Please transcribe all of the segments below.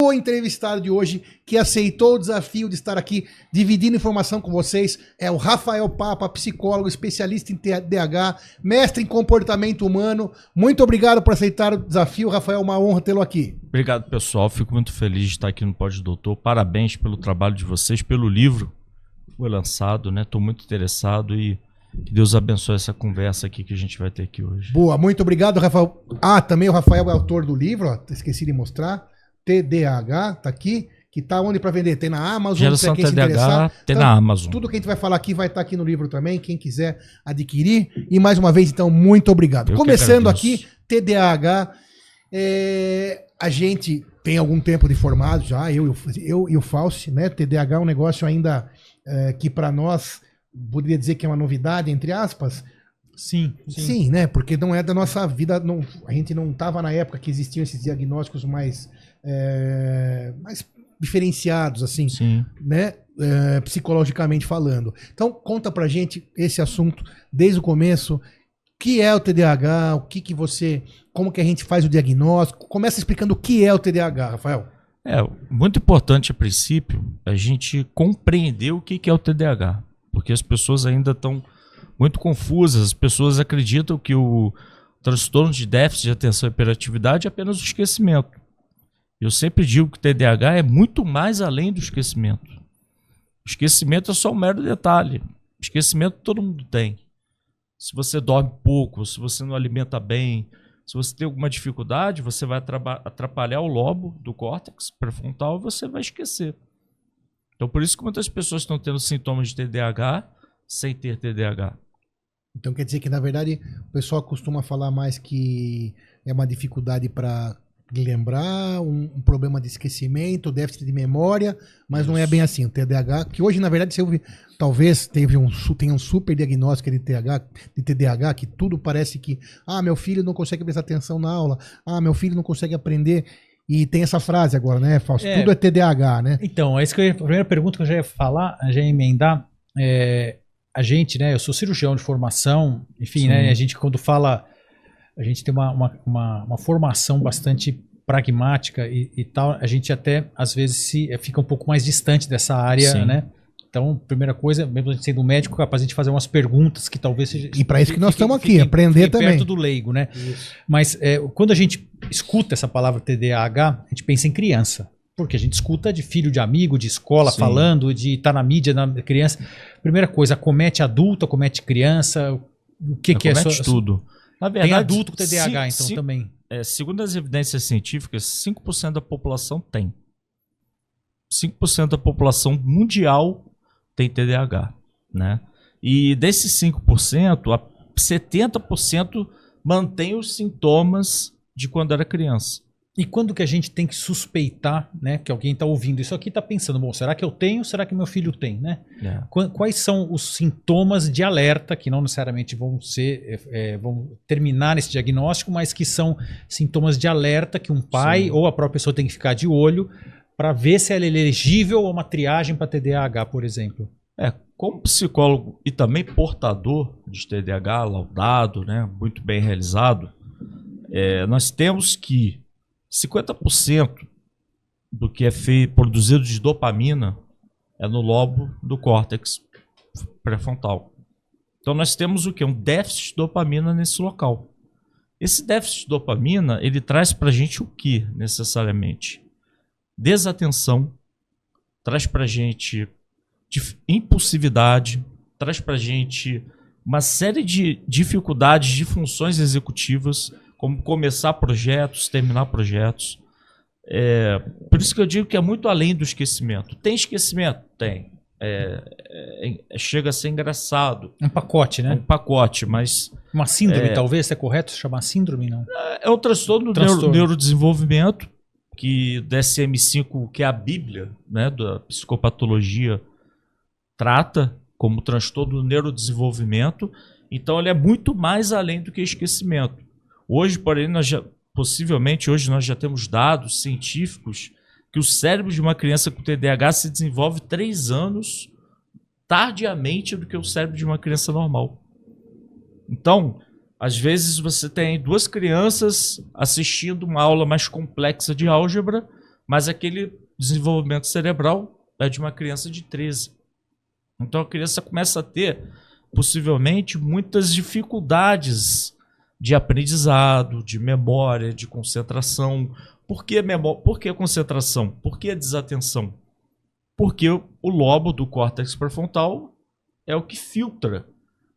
O entrevistado de hoje que aceitou o desafio de estar aqui dividindo informação com vocês é o Rafael Papa, psicólogo, especialista em TDAH, mestre em comportamento humano. Muito obrigado por aceitar o desafio, Rafael, uma honra tê-lo aqui. Obrigado, pessoal. Fico muito feliz de estar aqui no Pod Doutor. Parabéns pelo trabalho de vocês, pelo livro que foi lançado, né? Estou muito interessado e que Deus abençoe essa conversa aqui que a gente vai ter aqui hoje. Boa, muito obrigado, Rafael. Ah, também o Rafael é autor do livro, ó, esqueci de mostrar. TDAH, tá aqui, que tá onde para vender? Tem na Amazon, Geração quem TDAH, se interessar. tem Então, na Amazon. Tudo que a gente vai falar aqui vai estar aqui no livro também, quem quiser adquirir. E mais uma vez, então, muito obrigado. Começando aqui, TDAH, a gente tem algum tempo de formado já, eu e o Fauci, né? TDAH é um negócio ainda que para nós, poderia dizer que é uma novidade, entre aspas. Sim, né? Porque não é da nossa vida, não, a gente não estava na época que existiam esses diagnósticos mais diferenciados, assim, né? Psicologicamente falando. Então, conta pra gente esse assunto desde o começo. O que é o TDAH? O que você, como que a gente faz o diagnóstico? Começa explicando o que é o TDAH, Rafael. Muito importante a princípio a gente compreender o que é o TDAH, porque as pessoas ainda estão muito confusas. As pessoas acreditam que o transtorno de déficit de atenção e hiperatividade é apenas o esquecimento. Eu sempre digo que o TDAH é muito mais além do esquecimento. O esquecimento é só um mero detalhe. Esquecimento todo mundo tem. Se você dorme pouco, se você não alimenta bem, se você tem alguma dificuldade, você vai atrapalhar o lobo do córtex pré-frontal e você vai esquecer. Então por isso que muitas pessoas estão tendo sintomas de TDAH sem ter TDAH. Então quer dizer que, na verdade, o pessoal costuma falar mais que é uma dificuldade para lembrar, um problema de esquecimento, déficit de memória, mas não é bem assim. O TDAH, que hoje, na verdade, você ouve, talvez tenha um super diagnóstico de TDAH, que tudo parece que, meu filho não consegue prestar atenção na aula, meu filho não consegue aprender. E tem essa frase agora, né, Fausto? Tudo é TDAH, né? Então, a primeira pergunta que eu já ia falar, já ia emendar, a gente, né, eu sou cirurgião de formação, enfim, né, a gente quando fala, a gente tem uma formação bastante pragmática e tal, a gente até às vezes fica um pouco mais distante dessa área, né? Então, primeira coisa, mesmo a gente sendo médico, capaz de a gente fazer umas perguntas que talvez seja... E para isso que nós estamos aqui, aprender também. Perto do leigo, né? Isso. Mas quando a gente escuta essa palavra TDAH, a gente pensa em criança. Porque a gente escuta de filho de amigo, de escola falando, de estar na mídia, na criança. Primeira coisa, acomete adulto, acomete criança, o que é isso? Acomete tudo. Na verdade, tem adulto com TDAH, então também. Segundo as evidências científicas, 5% da população tem. 5% da população mundial tem TDAH, né? E desses 5%, 70% mantém os sintomas de quando era criança. E quando que a gente tem que suspeitar, né, que alguém está ouvindo isso aqui, está pensando, bom, será que eu tenho, será que meu filho tem, né? Quais são os sintomas de alerta, que não necessariamente vão terminar nesse diagnóstico, mas que são sintomas de alerta que um pai ou a própria pessoa tem que ficar de olho para ver se ela é elegível a uma triagem para TDAH, por exemplo? Como psicólogo e também portador de TDAH, laudado, né, muito bem realizado, nós temos que 50% do que é produzido de dopamina é no lobo do córtex pré-frontal. Então nós temos o quê? Um déficit de dopamina nesse local. Esse déficit de dopamina, ele traz pra gente o que necessariamente? Desatenção, traz pra gente impulsividade, traz pra gente uma série de dificuldades de funções executivas, como começar projetos, terminar projetos. Por isso que eu digo que é muito além do esquecimento. Tem esquecimento? Tem. Chega a ser engraçado. Um pacote, né? Um pacote, mas... Uma síndrome, talvez? É correto chamar síndrome, não? É um transtorno do neurodesenvolvimento, que DSM-5, que é a bíblia, né, da psicopatologia, trata como transtorno do neurodesenvolvimento. Então ele é muito mais além do que esquecimento. Hoje, porém, possivelmente hoje nós já temos dados científicos que o cérebro de uma criança com TDAH se desenvolve 3 anos tardiamente do que o cérebro de uma criança normal. Então, às vezes você tem 2 crianças assistindo uma aula mais complexa de álgebra, mas aquele desenvolvimento cerebral é de uma criança de 13. Então a criança começa a ter, possivelmente, muitas dificuldades de aprendizado, de memória, de concentração. Por que concentração? Por que desatenção? Porque o lobo do córtex pré-frontal é o que filtra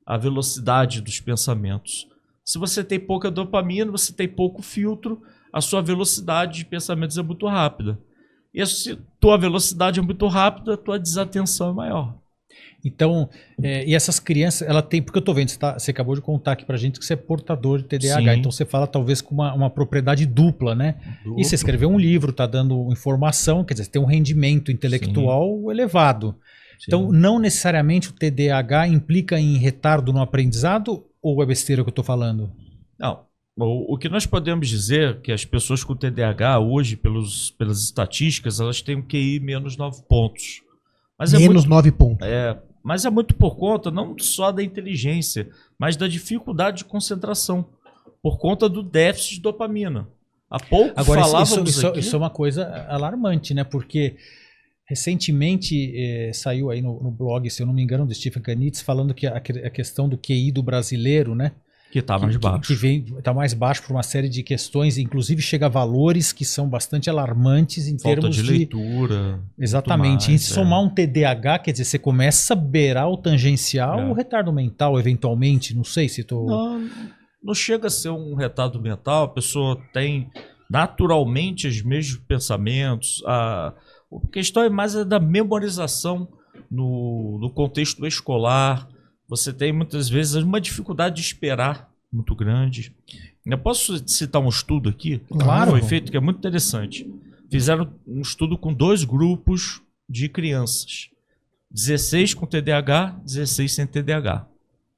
a velocidade dos pensamentos. Se você tem pouca dopamina, você tem pouco filtro, a sua velocidade de pensamentos é muito rápida. E se tua velocidade é muito rápida, tua desatenção é maior. Então, e essas crianças, ela tem, porque eu tô vendo, você acabou de contar aqui pra gente que você é portador de TDAH, Sim. então você fala talvez com uma propriedade dupla, né? Duplo. E você escreveu um livro, tá dando informação, quer dizer, você tem um rendimento intelectual elevado. Sim. Então, não necessariamente o TDAH implica em retardo no aprendizado, ou é besteira que eu tô falando? Não. O que nós podemos dizer é que as pessoas com TDAH hoje, pelas estatísticas, elas têm um QI menos 9 pontos. Mas menos 9 pontos. Mas é muito por conta, não só da inteligência, mas da dificuldade de concentração, por conta do déficit de dopamina. Há pouco agora, falávamos aqui... Isso é uma coisa alarmante, né? Porque recentemente saiu aí no blog, se eu não me engano, do Stephen Kanitz, falando que a questão do QI do brasileiro, né? Que está mais baixo. Está mais baixo por uma série de questões, inclusive chega a valores que são bastante alarmantes em Falta termos de leitura. Exatamente. Mais, e se somar um TDAH, quer dizer, você começa a beirar o tangencial, o retardo mental, eventualmente, não sei se estou... Não chega a ser um retardo mental, a pessoa tem naturalmente os mesmos pensamentos. A questão é mais da memorização no contexto escolar. Você tem muitas vezes uma dificuldade de esperar muito grande. Eu posso citar um estudo aqui? Claro. Que foi feito, que é muito interessante. Fizeram um estudo com 2 grupos de crianças. 16 com TDAH, 16 sem TDAH.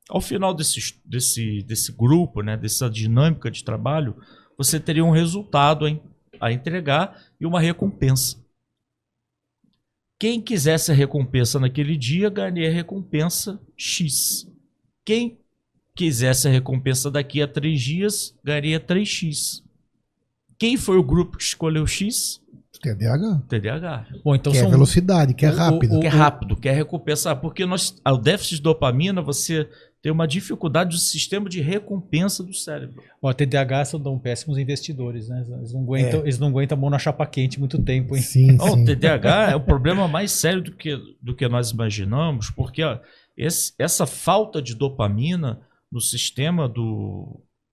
Ao final desse grupo, né, dessa dinâmica de trabalho, você teria um resultado a entregar e uma recompensa. Quem quisesse a recompensa naquele dia, ganharia a recompensa X. Quem quisesse a recompensa daqui a 3 dias, ganharia 3X. Quem foi o grupo que escolheu X? TDAH. TDAH. Bom, então Quer velocidade, quer rápido. Quer rápido, quer recompensar. Porque o déficit de dopamina, você tem uma dificuldade do sistema de recompensa do cérebro. O TDAH são péssimos investidores, né? Eles não aguentam a mão na chapa quente muito tempo, hein? Sim, sim. O TDAH é o problema mais sério do que nós imaginamos, porque essa falta de dopamina no sistema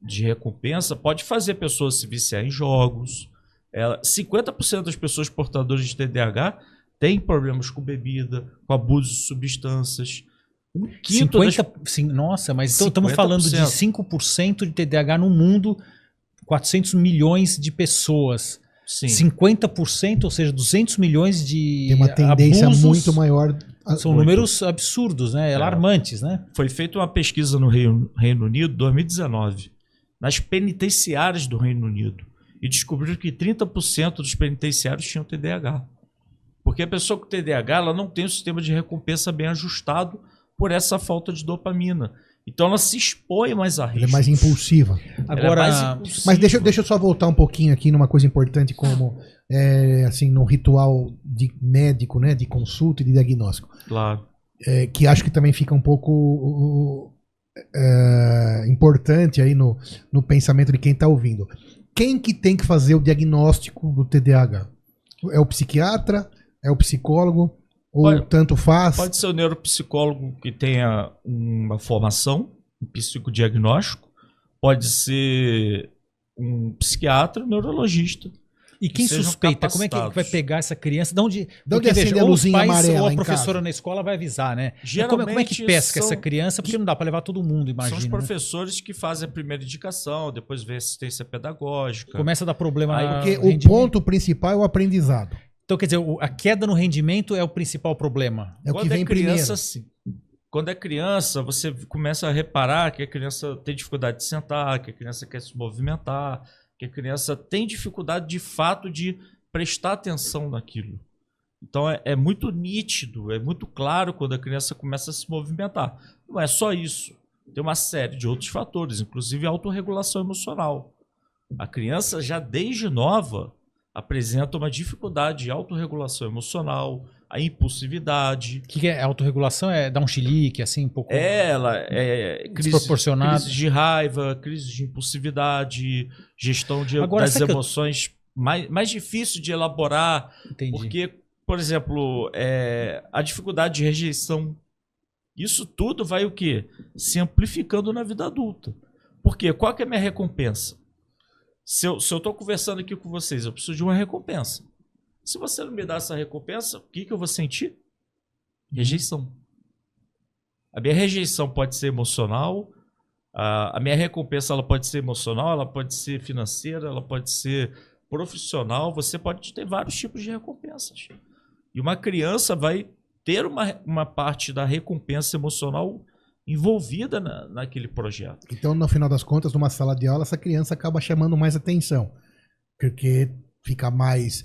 de recompensa pode fazer pessoas se viciar em jogos. 50% das pessoas portadoras de TDAH têm problemas com bebida, com abuso de substâncias. Um quinto Nossa, mas então estamos falando de 5% de TDAH no mundo, 400 milhões de pessoas. Sim. 50%, ou seja, 200 milhões de tem uma tendência abusos, muito maior. São números absurdos, né? Alarmantes, né? Foi feita uma pesquisa no Reino Unido em 2019, nas penitenciárias do Reino Unido, e descobriram que 30% dos penitenciários tinham TDAH. Porque a pessoa com TDAH ela não tem um sistema de recompensa bem ajustado por essa falta de dopamina. Então ela se expõe mais a risco. Ela é mais impulsiva. Agora, mas deixa eu só voltar um pouquinho aqui numa coisa importante como assim, no ritual de médico, né, de consulta e de diagnóstico. Claro. Que acho que também fica um pouco importante aí no pensamento de quem está ouvindo. Quem que tem que fazer o diagnóstico do TDAH? É o psiquiatra? É o psicólogo? Ou tanto faz? Pode ser o neuropsicólogo que tenha uma formação, um psicodiagnóstico. Pode ser um psiquiatra, um neurologista. E quem suspeita? Como é que vai pegar essa criança? De onde acende a luzinha amarela? Ou a professora na escola vai avisar, né? Como é que pesca essa criança? Porque não dá para levar todo mundo, imagina. São os professores que fazem a primeira indicação, depois vem assistência pedagógica. Começa a dar problema. Porque o ponto principal é o aprendizado. Então, quer dizer, a queda no rendimento é o principal problema. É o que vem primeiro. Sim. Quando é criança, você começa a reparar que a criança tem dificuldade de sentar, que a criança quer se movimentar, que a criança tem dificuldade de fato de prestar atenção naquilo. Então é muito nítido, é muito claro quando a criança começa a se movimentar. Não é só isso. Tem uma série de outros fatores, inclusive a autorregulação emocional. A criança já desde nova, apresenta uma dificuldade de autorregulação emocional, a impulsividade. O que é autorregulação? É dar um chilique, assim, um pouco Ela é desproporcionado. crise de raiva, crise de impulsividade, gestão Agora, das sabe que emoções mais difícil de elaborar. Entendi. Porque, por exemplo, a dificuldade de rejeição. Isso tudo vai o quê? Se amplificando na vida adulta. Por quê? Qual que é a minha recompensa? Se eu estou conversando aqui com vocês, eu preciso de uma recompensa. Se você não me dá essa recompensa, o que eu vou sentir? Rejeição. A minha rejeição pode ser emocional, a minha recompensa ela pode ser emocional, ela pode ser financeira, ela pode ser profissional. Você pode ter vários tipos de recompensas. E uma criança vai ter uma parte da recompensa emocional envolvida naquele projeto. Então, no final das contas, numa sala de aula, essa criança acaba chamando mais atenção. Porque fica mais...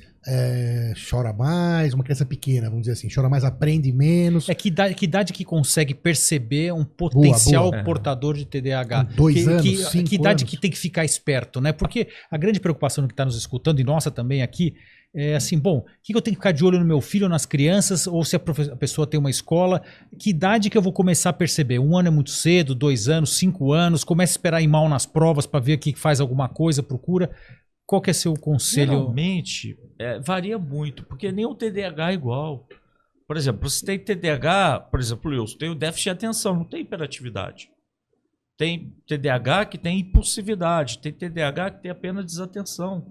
chora mais, uma criança pequena, vamos dizer assim, chora mais, aprende menos. Que idade que consegue perceber um potencial boa. portador de TDAH? Com 2 anos, 5 que idade anos. que tem que ficar esperto, né? Porque a grande preocupação que está nos escutando, e nossa também aqui, é assim, bom, o que eu tenho que ficar de olho no meu filho, nas crianças, ou se a pessoa tem uma escola, que idade que eu vou começar a perceber? 1 ano é muito cedo, 2 anos, 5 anos, começa a esperar ir mal nas provas para ver que faz alguma coisa, procura. Qual que é seu conselho? Geralmente, varia muito, porque nem o TDAH é igual. Por exemplo, você tem TDAH, por exemplo, eu tenho déficit de atenção, não tem hiperatividade. Tem TDAH que tem impulsividade, tem TDAH que tem apenas desatenção.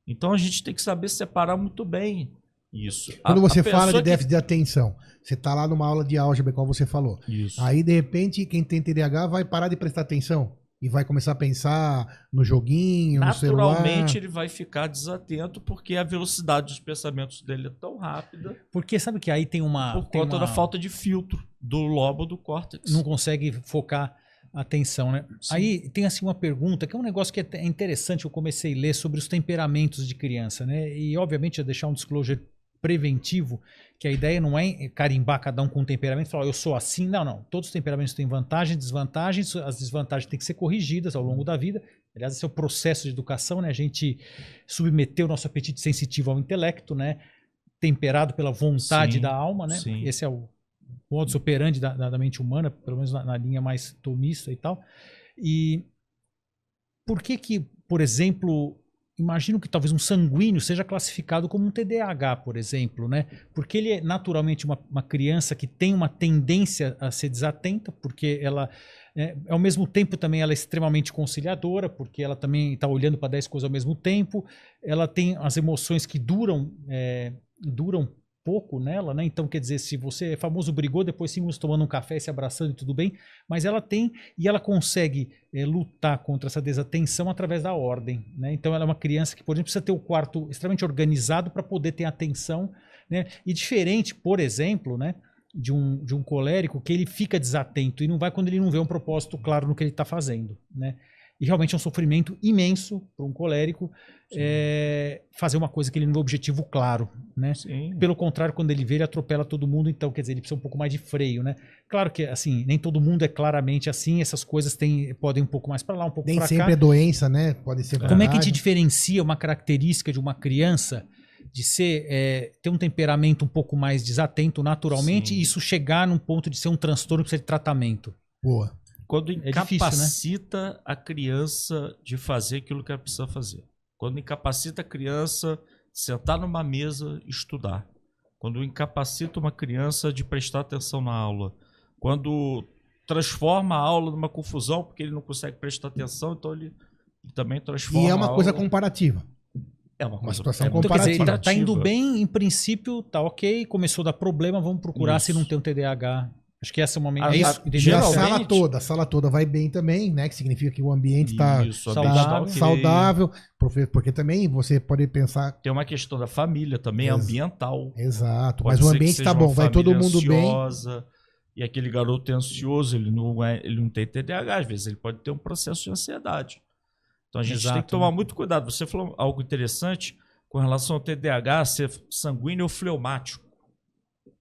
Então a gente tem que saber separar muito bem isso. Quando você fala de déficit de atenção, você está lá numa aula de álgebra, como você falou. Isso. Aí, de repente, quem tem TDAH vai parar de prestar atenção e vai começar a pensar no joguinho, no celular. Naturalmente ele vai ficar desatento porque a velocidade dos pensamentos dele é tão rápida. Porque sabe que aí tem uma... Por conta da falta de filtro do lobo do córtex. Não consegue focar a atenção, né? Sim. Aí tem assim uma pergunta, que é um negócio que é interessante, eu comecei a ler sobre os temperamentos de criança, né? E obviamente eu deixar um disclosure preventivo, que a ideia não é carimbar cada um com um temperamento e falar, eu sou assim. Não. Todos os temperamentos têm vantagens e desvantagens, as desvantagens têm que ser corrigidas ao longo da vida. Aliás, esse é o processo de educação, né? A gente submeteu o nosso apetite sensitivo ao intelecto, né? Temperado pela vontade da alma, né? Sim. Esse é o modus operandi da mente humana, pelo menos na linha mais tomista e tal. E por que, por exemplo, imagino que talvez um sanguíneo seja classificado como um TDAH, por exemplo, né? Porque ele é naturalmente uma criança que tem uma tendência a ser desatenta, porque ela, ao mesmo tempo também ela é extremamente conciliadora, porque ela também está olhando para 10 coisas ao mesmo tempo, ela tem as emoções que duram pouco nela, né? Então, quer dizer, se você é famoso brigou, depois 5 minutos tomando um café, se abraçando e tudo bem, mas ela tem, e ela consegue lutar contra essa desatenção através da ordem, né? Então ela é uma criança que, por exemplo, precisa ter o quarto extremamente organizado para poder ter atenção, né? E diferente, por exemplo, né, de um colérico que ele fica desatento e não vai quando ele não vê um propósito claro no que ele está fazendo, né? E realmente é um sofrimento imenso para um colérico fazer uma coisa que ele não vê objetivo claro, né? Sim. Pelo contrário, quando ele vê, ele atropela todo mundo, então, quer dizer, ele precisa um pouco mais de freio, né? Claro que, assim, nem todo mundo é claramente assim, essas coisas podem um pouco mais para lá, um pouco para cá. Nem sempre é doença, né? Pode ser Como é que a gente diferencia uma característica de uma criança de ter um temperamento um pouco mais desatento naturalmente e isso chegar num ponto de ser um transtorno que precisa de tratamento? Boa. Quando incapacita difícil, né? a criança de fazer aquilo que ela precisa fazer. Quando incapacita a criança de sentar numa mesa e estudar. Quando incapacita uma criança de prestar atenção na aula. Quando transforma a aula numa confusão porque ele não consegue prestar atenção, então ele também transforma. E é uma coisa comparativa. É uma situação então, comparativa. Quer dizer, tá indo bem, em princípio, tá ok, começou a dar problema, vamos procurar se não tem um TDAH. Acho que essa é uma... E a sala toda vai bem também, né? Que significa que o ambiente está saudável. Porque também você pode pensar... Tem uma questão da família também, ambiental. Exato, mas o ambiente está bom, vai todo mundo ansiosa, bem. E aquele garoto é ansioso, ele não tem TDAH, às vezes ele pode ter um processo de ansiedade. Então a gente tem que tomar muito cuidado. Você falou algo interessante com relação ao TDAH ser sanguíneo ou fleumático.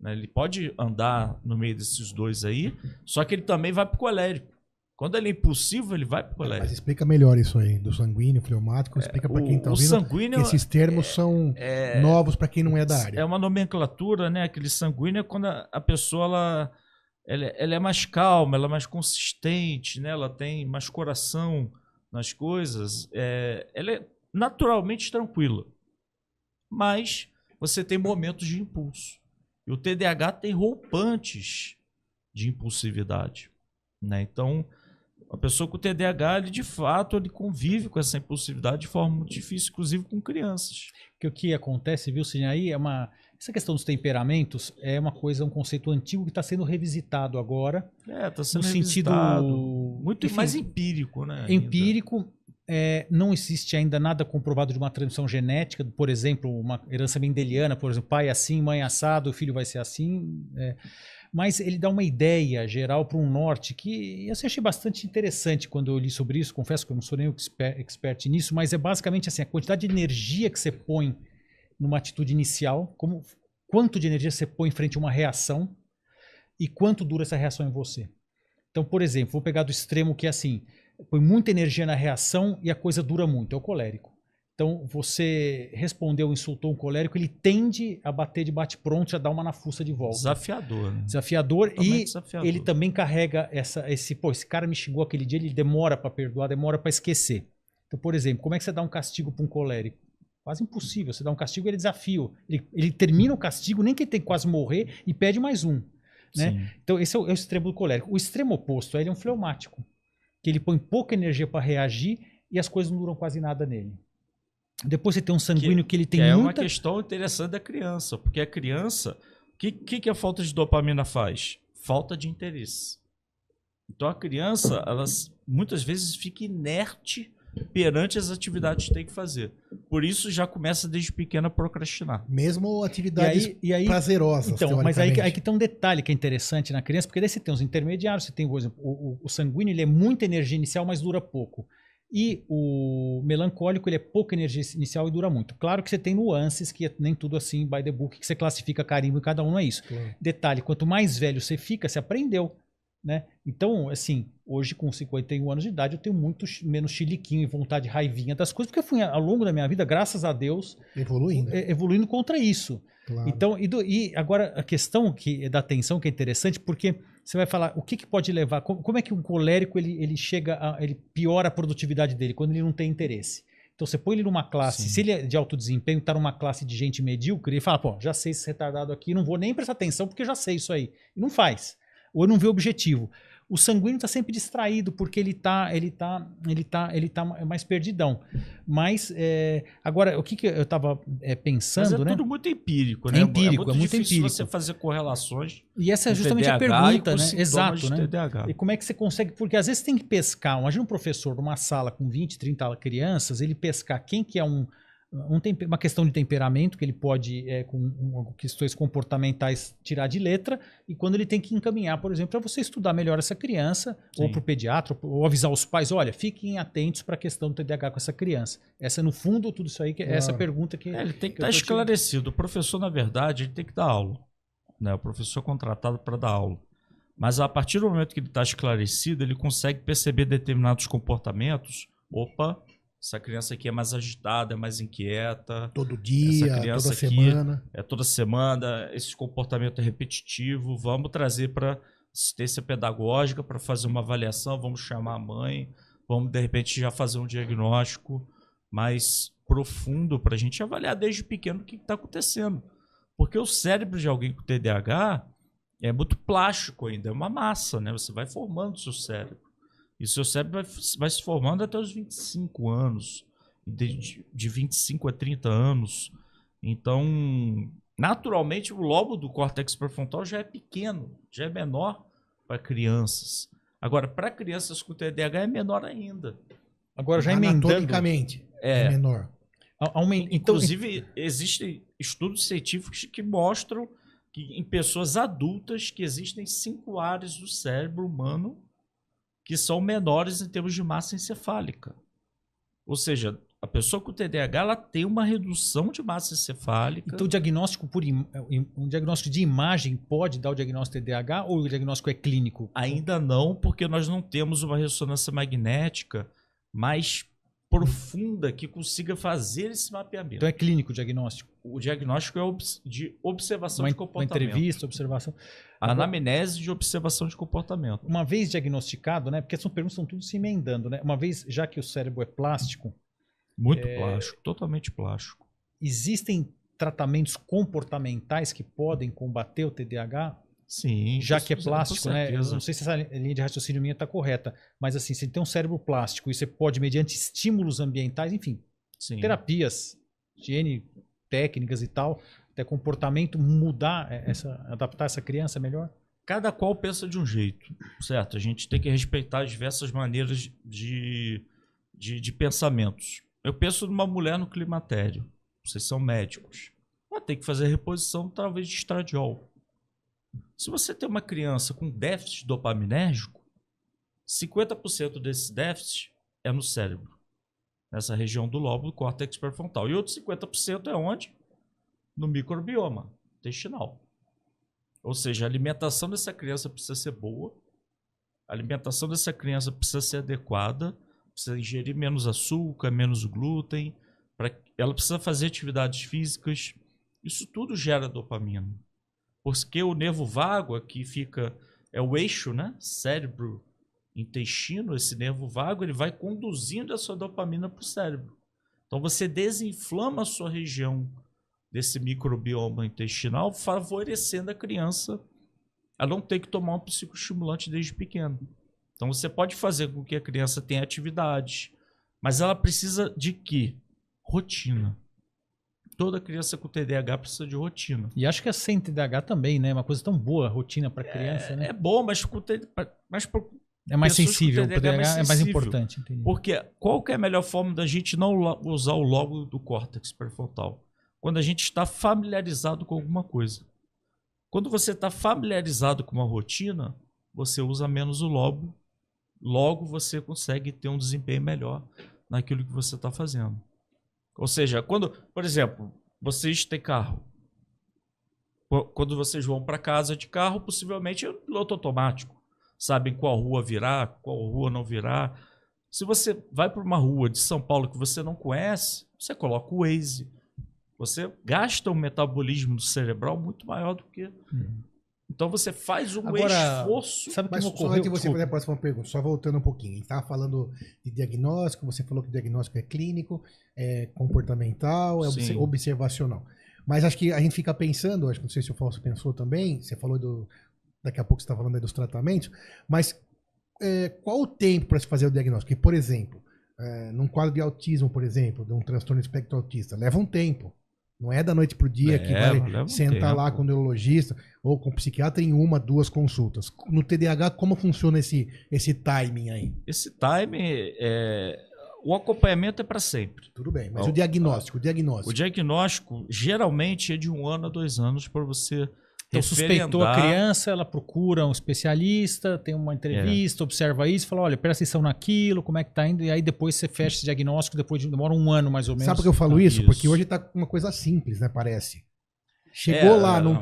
Ele pode andar no meio desses dois aí, só que ele também vai para o colérico. Quando ele é impulsivo, ele vai pro colérico. Mas explica melhor isso aí, do sanguíneo, fleumático. Explica para quem está ouvindo. Sanguíneo, esses termos são novos para quem não é da área. É uma nomenclatura, né? Aquele sanguíneo é quando a pessoa ela é mais calma, ela é mais consistente, né? Ela tem mais coração nas coisas. Ela é naturalmente tranquila. Mas você tem momentos de impulso. E o TDAH tem rompantes de impulsividade, né? Então, a pessoa com TDAH, ele, de fato, ele convive com essa impulsividade de forma muito difícil, inclusive com crianças. Que o que acontece, viu, Sidney, aí essa questão dos temperamentos é uma coisa, um conceito antigo que está sendo revisitado agora. Está sendo no revisitado, sentido muito mais empírico, né? Empírico. Não existe ainda nada comprovado de uma transmissão genética, por exemplo, uma herança mendeliana, por exemplo, pai assim, mãe assado, o filho vai ser assim. Mas ele dá uma ideia geral para um norte que eu achei bastante interessante quando eu li sobre isso. Confesso que eu não sou nem expert nisso, mas é basicamente assim, a quantidade de energia que você põe numa atitude inicial, quanto de energia você põe em frente a uma reação e quanto dura essa reação em você. Então, por exemplo, vou pegar do extremo que é assim, põe muita energia na reação e a coisa dura muito, é o colérico. Então, você respondeu, insultou um colérico, ele tende a bater de bate-pronto, já dá uma na fuça de volta. Desafiador, né? Desafiador. E desafiador. Ele também carrega esse cara me xingou aquele dia, ele demora para perdoar, demora para esquecer. Então, por exemplo, como é que você dá um castigo para um colérico? Quase impossível. Você dá um castigo, ele desafia. Ele termina o castigo, nem que ele tem que quase morrer, e pede mais um. Né? Então, esse é o extremo do colérico. O extremo oposto, ele é um fleumático, que ele põe pouca energia para reagir e as coisas não duram quase nada nele. Depois você tem um sanguíneo que ele tem muita... É uma questão interessante da criança, porque a criança, o que a falta de dopamina faz? Falta de interesse. Então a criança, ela muitas vezes fica inerte perante as atividades que tem que fazer. Por isso já começa desde pequena a procrastinar. Mesmo atividades prazerosas. Então, mas aí que tem um detalhe que é interessante na criança, porque daí você tem os intermediários, você tem, por exemplo, o sanguíneo, ele é muita energia inicial, mas dura pouco. E o melancólico, ele é pouca energia inicial e dura muito. Claro que você tem nuances, que é nem tudo assim by the book, que você classifica carimbo em cada um, não é isso. Claro. Detalhe, quanto mais velho você fica, você aprendeu. Né? Então, assim, hoje com 51 anos de idade, eu tenho muito menos chiliquinho e vontade, raivinha das coisas, porque eu fui ao longo da minha vida, graças a Deus, evoluindo contra isso. Claro. Então, e agora a questão que da atenção, que é interessante, porque você vai falar o que pode levar, como é que um colérico ele ele piora a produtividade dele quando ele não tem interesse. Então você põe ele numa classe, se ele é de alto desempenho, está numa classe de gente medíocre, ele fala, pô, já sei esse retardado aqui, não vou nem prestar atenção porque já sei isso aí. E não faz. Ou não vê o objetivo. O sanguíneo está sempre distraído porque ele tá mais perdidão. Mas agora o que eu estava pensando, mas né? Tudo muito empírico, né? É empírico, é muito difícil empírico. Você fazer correlações. E essa é justamente a pergunta, né? Exato, né? E como é que você consegue? Porque às vezes tem que pescar. Imagina um professor numa sala com 20, 30 crianças, ele pescar quem que é uma questão de temperamento que ele pode, com questões comportamentais, tirar de letra, e quando ele tem que encaminhar, por exemplo, para você estudar melhor essa criança, ou para o pediatra, ou avisar os pais, olha, fiquem atentos para a questão do TDAH com essa criança. Essa, no fundo, tudo isso aí, essa pergunta que... ele tem que estar esclarecido. O professor, na verdade, ele tem que dar aula. Né? O professor é contratado para dar aula. Mas a partir do momento que ele está esclarecido, ele consegue perceber determinados comportamentos. Opa! Essa criança aqui é mais agitada, é mais inquieta. Todo dia, toda semana. Toda semana, esse comportamento é repetitivo. Vamos trazer para assistência pedagógica para fazer uma avaliação, vamos chamar a mãe, vamos, de repente, já fazer um diagnóstico mais profundo para a gente avaliar desde pequeno o que está acontecendo. Porque o cérebro de alguém com TDAH é muito plástico ainda, é uma massa, né? Você vai formando o seu cérebro. E o seu cérebro vai se formando até os 25 anos, de 25 a 30 anos. Então, naturalmente, o lobo do córtex pré-frontal já é pequeno, já é menor para crianças. Agora, para crianças com TDAH é menor ainda. Agora, já emendando... Anatomicamente é menor. Inclusive, existem estudos científicos que mostram que em pessoas adultas que existem 5 áreas do cérebro humano que são menores em termos de massa encefálica. Ou seja, A pessoa com TDAH ela tem uma redução de massa encefálica. Então, o diagnóstico um diagnóstico de imagem pode dar o diagnóstico de TDAH ou o diagnóstico é clínico? Ainda não, porque nós não temos uma ressonância magnética mais profunda que consiga fazer esse mapeamento. Então é clínico o diagnóstico? O diagnóstico é de observação de comportamento. Uma entrevista, observação. A anamnese de observação de comportamento. Uma vez diagnosticado, né? Porque essas perguntas estão tudo se emendando, né? Uma vez, já que o cérebro é plástico... Muito plástico, totalmente plástico. Existem tratamentos comportamentais que podem combater o TDAH? Sim. Já que é plástico, né? Eu não sei se essa linha de raciocínio minha está correta, mas assim, se tem um cérebro plástico e você pode, mediante estímulos ambientais, enfim, Sim. terapias, higiene, técnicas e tal, até comportamento, adaptar essa criança melhor? Cada qual pensa de um jeito, certo? A gente tem que respeitar diversas maneiras de pensamentos. Eu penso numa mulher no climatério, vocês são médicos, ela tem que fazer reposição talvez de estradiol. Se você tem uma criança com déficit dopaminérgico, 50% desse déficit é no cérebro, nessa região do lobo do córtex pré-frontal. E outro 50% é onde? No microbioma intestinal. Ou seja, a alimentação dessa criança precisa ser boa, a alimentação dessa criança precisa ser adequada, precisa ingerir menos açúcar, menos glúten, ela precisa fazer atividades físicas. Isso tudo gera dopamina. Porque o nervo vago aqui é o eixo, né? Cérebro, intestino, esse nervo vago, ele vai conduzindo essa dopamina para o cérebro. Então você desinflama a sua região desse microbioma intestinal, favorecendo a criança a não ter que tomar um psicoestimulante desde pequeno. Então você pode fazer com que a criança tenha atividades, mas ela precisa de quê? Rotina. Toda criança com TDAH precisa de rotina. E acho que a sem TDAH também, né? Uma coisa tão boa, rotina para criança, né? É bom, mas é mais sensível. O TDAH é mais sensível. importante. Entendi. Porque qual que é a melhor forma da gente não usar o lobo do córtex pré-frontal? Quando a gente está familiarizado com alguma coisa. Quando você está familiarizado com uma rotina, você usa menos o lobo. Logo, você consegue ter um desempenho melhor naquilo que você está fazendo. Ou seja, por exemplo, vocês têm carro. Quando vocês vão para casa de carro, possivelmente é um piloto automático. Sabem qual rua virar, qual rua não virar. Se você vai para uma rua de São Paulo que você não conhece, você coloca o Waze. Você gasta um metabolismo cerebral muito maior do que... Então você faz um esforço. Sabe que só antes de você fazer a próxima pergunta, só voltando um pouquinho. A gente estava falando de diagnóstico, você falou que o diagnóstico é clínico, é comportamental, é observacional. Mas acho que a gente fica pensando, acho que não sei se o Fausto pensou também, você falou daqui a pouco você está falando aí dos tratamentos, mas qual o tempo para se fazer o diagnóstico? Porque, por exemplo, num quadro de autismo, por exemplo, de um transtorno espectro autista, leva um tempo. Não é da noite pro dia que vai sentar lá com o neurologista ou com o psiquiatra em 1, 2 consultas. No TDAH, como funciona esse timing aí? Esse timing, o acompanhamento é para sempre. Tudo bem, mas o diagnóstico? O diagnóstico geralmente é de 1 ano a 2 anos para você... Então, suspeitou a criança, ela procura um especialista, tem uma entrevista, observa isso, fala, olha, presta atenção naquilo, como é que tá indo, e aí depois você fecha esse diagnóstico, demora 1 ano mais ou menos. Sabe por que eu falo isso? Porque hoje tá uma coisa simples, né, parece. Chegou lá, não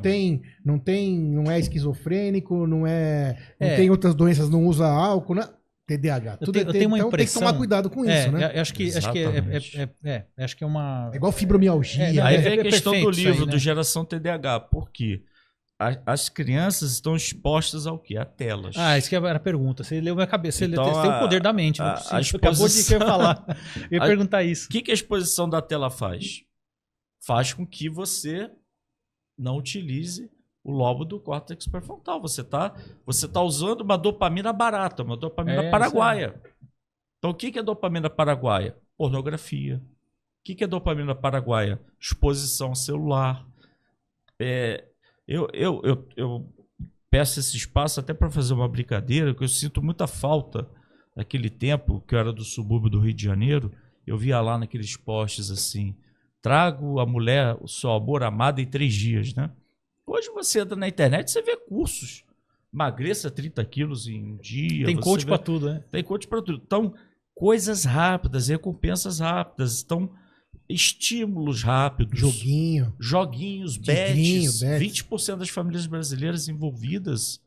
é esquizofrênico, não tem outras doenças, não usa álcool, né? TDAH. Eu tenho uma então impressão, tem que tomar cuidado com isso, né? Acho que é uma... É igual fibromialgia. Aí vem a questão do livro, aí, né? do Geração TDAH. Por quê? As crianças estão expostas ao quê? A telas. Isso que era a pergunta. Você leu minha cabeça. Então, você tem o poder da mente. Você acabou de falar. Eu ia perguntar isso. O que a exposição da tela faz? Faz com que você não utilize o lobo do córtex pré-frontal. Você tá usando uma dopamina barata, uma dopamina paraguaia. Então, o que é dopamina paraguaia? Pornografia. O que é dopamina paraguaia? Exposição celular. Eu peço esse espaço até para fazer uma brincadeira, que eu sinto muita falta daquele tempo que eu era do subúrbio do Rio de Janeiro. Eu via lá naqueles postes assim, trago a mulher, o seu amor amado em 3 dias, né? Hoje você entra na internet, você vê cursos. Emagreça 30 quilos em um dia. Tem coach para tudo, né? Tem coach para tudo. Então, coisas rápidas, recompensas rápidas. Então, estímulos rápidos. Joguinhos, bets. 20% das famílias brasileiras envolvidas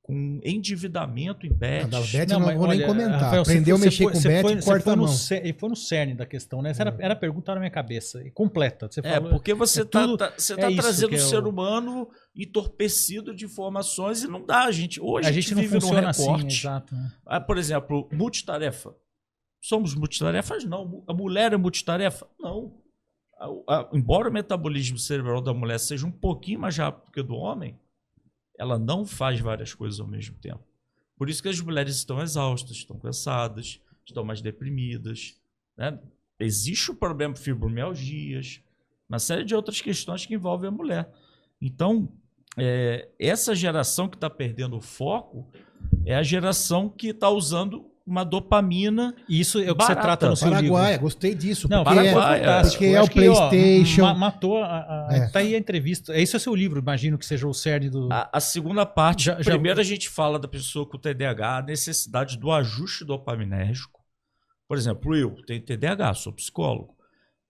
com endividamento em bets. Das bets eu não vou nem comentar. Rafael, aprendeu a mexer com bet e corta a mão. Ele foi no cerne da questão, né? Era a pergunta na minha cabeça. E completa. Você falou, porque você está trazendo o ser humano entorpecido de informações e não dá, gente. Hoje a gente vive num recorte. Assim, exato, né? Por exemplo, multitarefa. Somos multitarefas? Não. A mulher é multitarefa? Não. Embora o metabolismo cerebral da mulher seja um pouquinho mais rápido que o do homem, ela não faz várias coisas ao mesmo tempo. Por isso que as mulheres estão exaustas, estão cansadas, estão mais deprimidas, né? Existe o problema de fibromialgias, uma série de outras questões que envolvem a mulher. Então, essa geração que está perdendo o foco é a geração que está usando uma dopamina. Isso é o que você trata no seu Paraguaia, livro. gostei disso. Não, porque é o PlayStation. Matou. Tá aí a entrevista. Esse é o seu livro, imagino que seja o cerne do. A segunda parte, primeiro a gente fala da pessoa com TDAH, a necessidade do ajuste dopaminérgico. Por exemplo, eu tenho TDAH, sou psicólogo.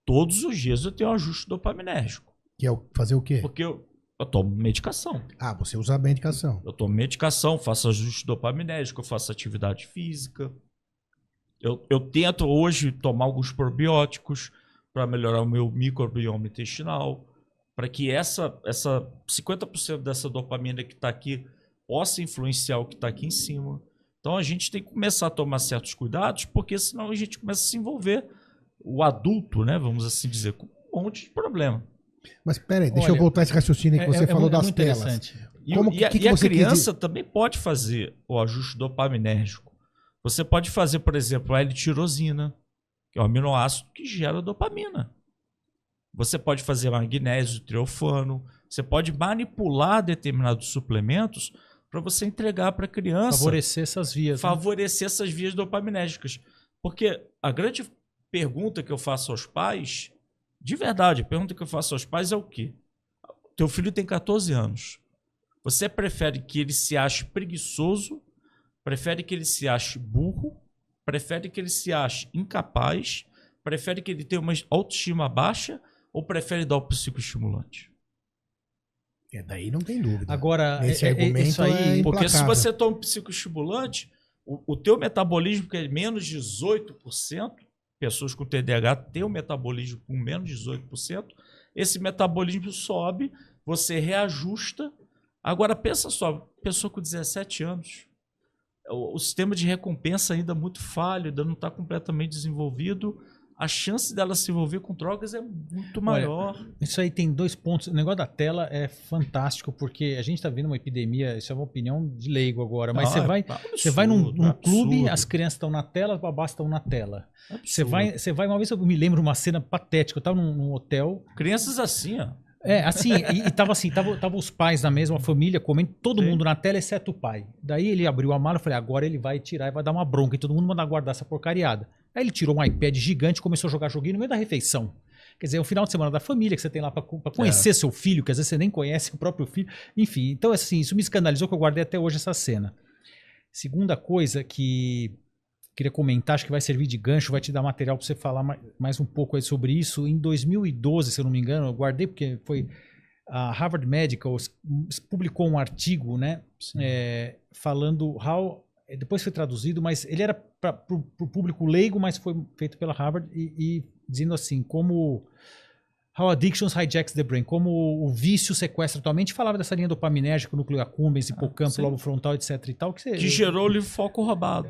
Todos os dias eu tenho um ajuste dopaminérgico. Que é fazer o quê? Porque eu tomo medicação. Você usa a medicação. Eu tomo medicação, faço ajuste dopaminérgico, eu faço atividade física. Eu tento hoje tomar alguns probióticos para melhorar o meu microbioma intestinal, para que essa 50% dessa dopamina que está aqui possa influenciar o que está aqui em cima. Então a gente tem que começar a tomar certos cuidados, porque senão a gente começa a se envolver, o adulto, né, vamos assim dizer, com um monte de problema. Mas peraí, deixa eu voltar esse raciocínio que você falou das telas. E a criança também pode fazer o ajuste dopaminérgico. Você pode fazer, por exemplo, a L-tirosina, que é um aminoácido que gera dopamina. Você pode fazer magnésio, triofano. Você pode manipular determinados suplementos para você entregar para a criança. Favorecer essas vias. Favorecer essas vias dopaminérgicas. Porque a grande pergunta que eu faço aos pais, de verdade, a pergunta que eu faço aos pais é o quê? Teu filho tem 14 anos. Você prefere que ele se ache preguiçoso? Prefere que ele se ache burro? Prefere que ele se ache incapaz? Prefere que ele tenha uma autoestima baixa? Ou prefere dar o psicoestimulante? Daí não tem dúvida. Agora, esse argumento isso aí, porque se você toma um psicoestimulante, o teu metabolismo, que é menos de 18%, pessoas com TDAH têm um metabolismo com menos de 18%, esse metabolismo sobe, você reajusta. Agora, pensa só, pessoa com 17 anos, o sistema de recompensa ainda é muito falho, ainda não está completamente desenvolvido, a chance dela se envolver com drogas é muito maior. Olha, isso aí tem 2 pontos. O negócio da tela é fantástico, porque a gente está vendo uma epidemia, isso é uma opinião de leigo agora, mas você vai num clube, as crianças estão na tela, os babás estão na tela. Você vai, uma vez eu me lembro uma cena patética, eu estava num hotel. Crianças assim, ó. Assim, e tava os pais na mesma família comendo, todo mundo na tela, exceto o pai. Daí ele abriu a mala e falei, agora ele vai tirar e vai dar uma bronca, e todo mundo manda guardar essa porcariada. Aí ele tirou um iPad gigante e começou a jogar joguinho no meio da refeição. Quer dizer, é o final de semana da família que você tem lá para conhecer seu filho, que às vezes você nem conhece o próprio filho. Enfim, então assim, isso me escandalizou, que eu guardei até hoje essa cena. Segunda coisa que queria comentar, acho que vai servir de gancho, vai te dar material para você falar mais um pouco aí sobre isso. Em 2012, se eu não me engano, eu guardei porque foi a Harvard Medical publicou um artigo, né, falando depois foi traduzido, mas ele era para o público leigo, mas foi feito pela Harvard e dizendo assim, como How Addictions Hijacks the Brain, como o vício sequestra a tua mente. Falava dessa linha dopaminérgica, núcleo accumbens, hipocampo, lobo frontal, etc e tal. Que gerou o livro Foco Roubado.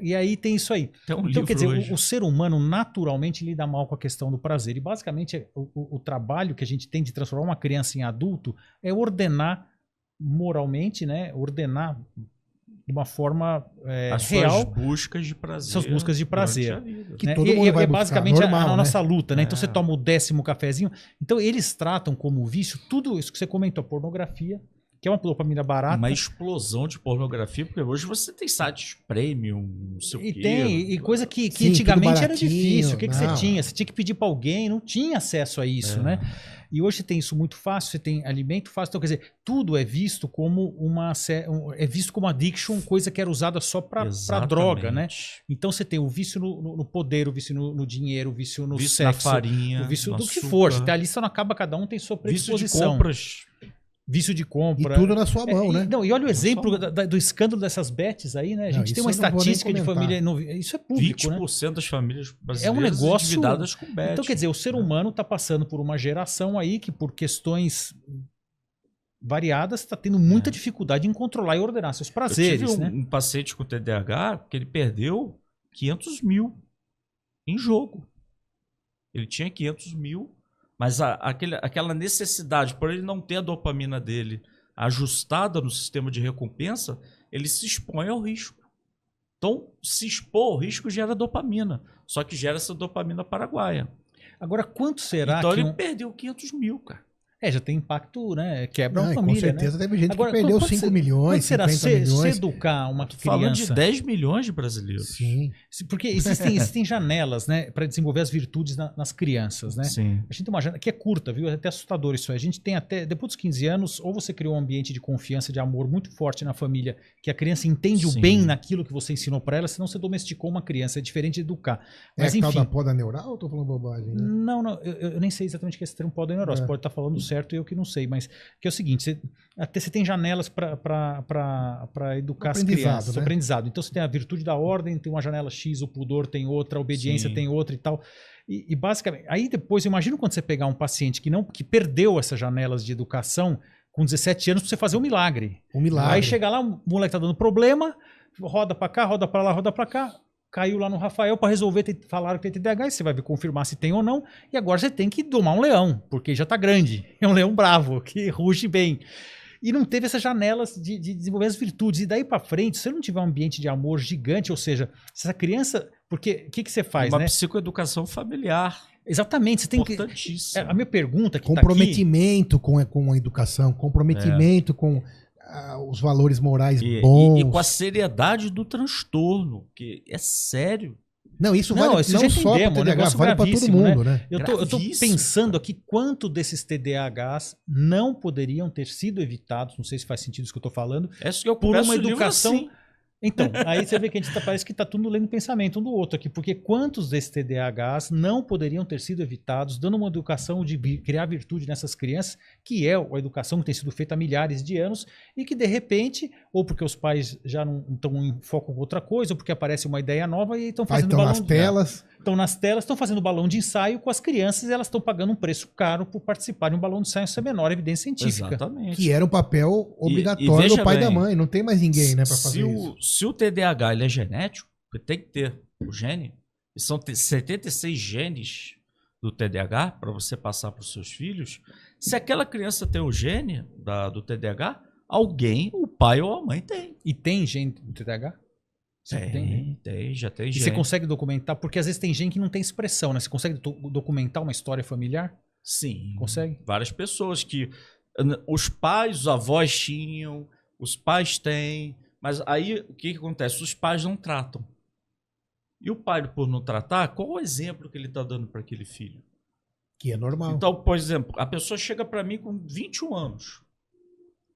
E aí tem isso aí. Então, quer dizer, o ser humano naturalmente lida mal com a questão do prazer. E basicamente o trabalho que a gente tem de transformar uma criança em adulto é ordenar moralmente, né? Ordenar de uma forma real. Suas buscas de prazer. Suas buscas de prazer. Que todo mundo vai buscar, basicamente normal, a nossa luta, né? Então você toma o 10º cafezinho. Então eles tratam como vício tudo isso que você comentou, pornografia, que é uma dopamina barata. Uma explosão de pornografia, porque hoje você tem sites premium, não sei o quê. E coisa que antigamente era difícil. O que você tinha? Você tinha que pedir para alguém, não tinha acesso a isso, né? E hoje tem isso muito fácil, você tem alimento fácil. Então, quer dizer, tudo é visto como é visto como addiction, coisa que era usada só para droga, né? Então você tem o vício no poder, o vício no dinheiro, o vício no vício sexo, na farinha, o vício no do que açúcar. for. A lista não acaba, cada um tem sua predisposição. Vício de compras. Vício de compra. E tudo na sua mão, né? Não, e olha o exemplo do escândalo dessas bets aí, né? A gente tem uma estatística de família. Isso é público, 20% né? das famílias brasileiras é um negócio endividadas com bet. Então, quer dizer, o ser humano está passando por uma geração aí que, por questões variadas, está tendo muita dificuldade em controlar e ordenar seus prazeres. Eu tive né? um paciente com TDAH que ele perdeu 500 mil em jogo. Ele tinha 500 mil. Mas aquela necessidade, por ele não ter a dopamina dele ajustada no sistema de recompensa, ele se expõe ao risco. Então, se expor ao risco gera dopamina, só que gera essa dopamina paraguaia. Agora, quanto será então que... ele perdeu 500 mil, cara. Já tem impacto, né? Quebra uma família, com certeza, né? teve gente que perdeu 5 milhões, 50 milhões. Se educar uma criança... Falando de 10 milhões de brasileiros. Sim. Porque existem janelas, né, para desenvolver as virtudes nas crianças, né? Sim. A gente tem uma janela que é curta, viu? É até assustador isso aí. A gente tem até, depois dos 15 anos, ou você criou um ambiente de confiança, de amor muito forte na família, que a criança entende o bem naquilo que você ensinou para ela, senão você domesticou uma criança. É diferente de educar. Mas, enfim, tal da poda neural ou eu tô falando bobagem? Né? Não, eu nem sei exatamente o que é esse termo poda neural. Você pode estar falando certo e eu que não sei, mas que é o seguinte, você tem janelas para educar as crianças, né? Aprendizado. Então você tem a virtude da ordem, tem uma janela X, o pudor tem outra, a obediência tem outra e tal. E basicamente, aí depois, eu imagino quando você pegar um paciente que perdeu essas janelas de educação com 17 anos para você fazer um milagre. Aí chega lá, o moleque tá dando problema, roda para cá, roda para lá, roda para cá. Caiu lá no Rafael para resolver, falaram que tem TDAH, e você vai ver, confirmar se tem ou não, e agora você tem que domar um leão, porque já tá grande, é um leão bravo, que ruge bem. E não teve essas janelas de desenvolver as virtudes, e daí para frente, se você não tiver um ambiente de amor gigante, ou seja, se essa criança, porque o que você faz, uma psicoeducação familiar. Exatamente, você tem que... A minha pergunta que comprometimento tá aqui, com a educação, comprometimento com... os valores morais bons. E com a seriedade do transtorno, que é sério. Não, isso vale não só para o TDAH, vale para todo mundo, né? Eu tô pensando aqui quanto desses TDAHs não poderiam ter sido evitados, não sei se faz sentido isso que eu estou falando, por uma educação... Assim. Então, aí você vê que a gente parece que está tudo lendo pensamento um do outro aqui, porque quantos desses TDAHs não poderiam ter sido evitados, dando uma educação de criar virtude nessas crianças, que é a educação que tem sido feita há milhares de anos, e que de repente, ou porque os pais já não estão em foco com outra coisa, ou porque aparece uma ideia nova e estão fazendo balão Estão nas telas, estão fazendo balão de ensaio com as crianças e elas estão pagando um preço caro por participar de um balão de ensaio sem a menor evidência científica. Exatamente. Que era um papel obrigatório do pai e da mãe. Não tem mais ninguém, né, para fazer isso. Se o TDAH ele é genético, tem que ter o gene. E são 76 genes do TDAH para você passar para os seus filhos. Se aquela criança tem o gene do TDAH, alguém, o pai ou a mãe tem. E tem gene do TDAH? Já tem gente. E você consegue documentar? Porque às vezes tem gente que não tem expressão, né? Você consegue documentar uma história familiar? Sim. Consegue? Várias pessoas que os pais, os avós tinham, os pais têm, mas aí o que acontece? Os pais não tratam. E o pai, por não tratar, qual o exemplo que ele está dando para aquele filho? Que é normal. Então, por exemplo, a pessoa chega para mim com 21 anos.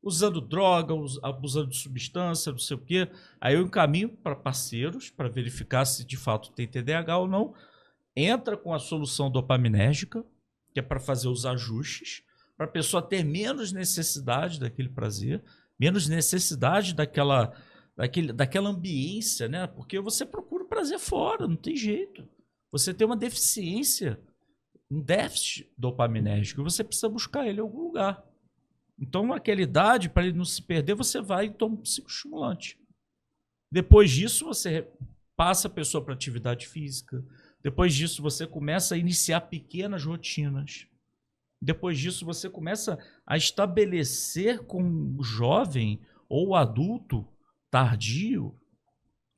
Usando droga, abusando de substância, não sei o quê. Aí eu encaminho para parceiros para verificar se de fato tem TDAH ou não. Entra com a solução dopaminérgica, que é para fazer os ajustes, para a pessoa ter menos necessidade daquele prazer, menos necessidade daquela ambiência, né? Porque você procura o prazer fora, não tem jeito. Você tem uma deficiência, um déficit dopaminérgico, e você precisa buscar ele em algum lugar. Então, naquela idade, para ele não se perder, você vai e toma um psicoestimulante. Depois disso, você passa a pessoa para atividade física. Depois disso, você começa a iniciar pequenas rotinas. Depois disso, você começa a estabelecer com o jovem ou o adulto tardio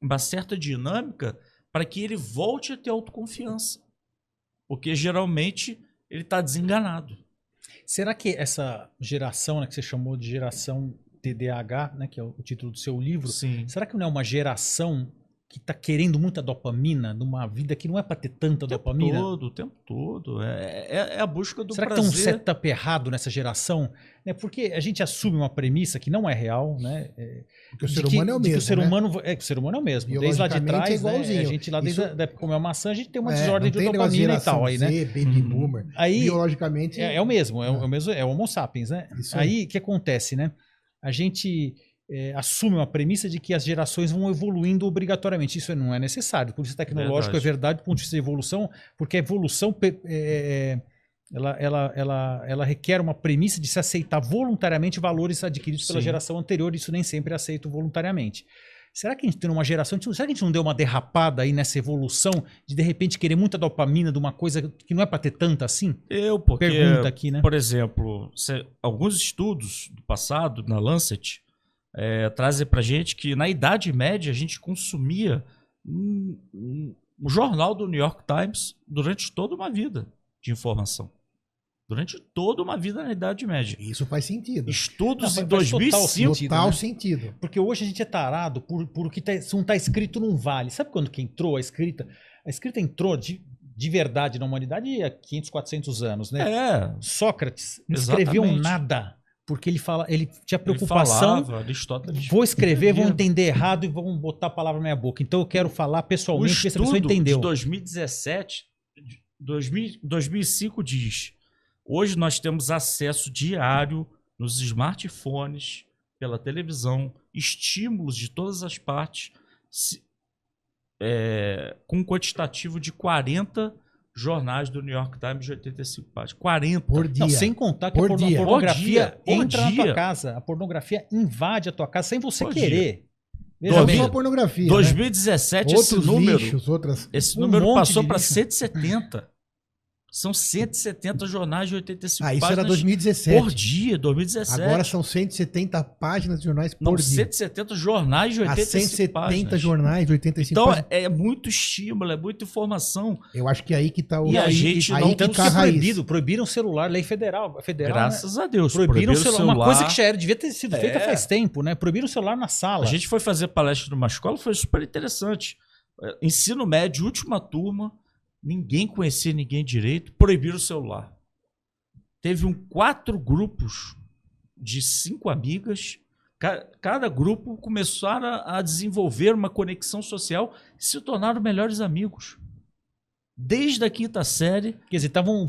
uma certa dinâmica para que ele volte a ter autoconfiança. Porque, geralmente, ele está desenganado. Será que essa geração, né, que você chamou de geração TDAH, né, que é o título do seu livro, sim, será que não é uma geração que tá querendo muita dopamina numa vida que não é para ter tanta dopamina? O tempo todo. É a busca do Será prazer. que tem um setup errado nessa geração? Né? Porque a gente assume uma premissa que não é real, né? Porque o ser humano é o mesmo. O ser humano é o mesmo. Desde lá de trás, é igualzinho. Né? A gente lá desde a época que comeu maçã, a gente tem uma desordem de tem dopamina e tal. Aí, né? Baby boomer. Aí, biologicamente. É o mesmo, é o Homo sapiens, né? Isso aí o que acontece, né? A gente assume uma premissa de que as gerações vão evoluindo obrigatoriamente. Isso não é necessário. Do ponto de vista tecnológico é verdade, do ponto de vista de evolução, porque a evolução ela requer uma premissa de se aceitar voluntariamente valores adquiridos pela geração anterior. Isso nem sempre é aceito voluntariamente. Será que a gente tem uma geração... Será que a gente não deu uma derrapada aí nessa evolução de repente querer muita dopamina de uma coisa que não é para ter tanta assim? Porque, pergunta aqui, né? Por exemplo, alguns estudos do passado, na Lancet, trazem pra gente que na Idade Média a gente consumia um jornal do New York Times durante toda uma vida de informação. Durante toda uma vida na Idade Média. Isso faz sentido. Estudos em 2005. Total sentido. Porque hoje a gente é tarado por o que se não está escrito não vale. Sabe quando que entrou a escrita? A escrita entrou de verdade na humanidade há 500, 400 anos, né? Sócrates não escreveu nada. Porque ele tinha preocupação. Ele falava, Aristóteles. Vou escrever, vão entender errado e vão botar a palavra na minha boca. Então eu quero falar pessoalmente, porque essa pessoa entendeu. O estudo de 2005 diz: hoje nós temos acesso diário nos smartphones, pela televisão, estímulos de todas as partes, com um quantitativo de 40 jornais do New York Times de 85 páginas. 40 por dia. Não, sem contar que a pornografia entra na tua casa. A pornografia invade a tua casa sem você querer. Veja bem, a pornografia. 2017, né? esse número passou para 170. São 170 jornais de 85 páginas. Isso era 2017. Por dia, 2017. Agora são 170 páginas de jornais por dia. 170 jornais de 85 páginas. 170 jornais de 85 então, páginas. é muito estímulo, é muita informação. Eu acho que é aí que está o... E a gente não tem proibido. Proibiram o celular, lei federal. Graças a Deus. Proibiram o celular. Uma coisa que já devia ter sido feita faz tempo, né? Proibiram o celular na sala. A gente foi fazer palestra numa escola, foi super interessante. Ensino médio, última turma. Ninguém conhecia ninguém direito, proibiram o celular. Teve 4 grupos de 5 amigas. Cada grupo começaram a desenvolver uma conexão social e se tornaram melhores amigos. Desde a 5ª série. Quer dizer, estavam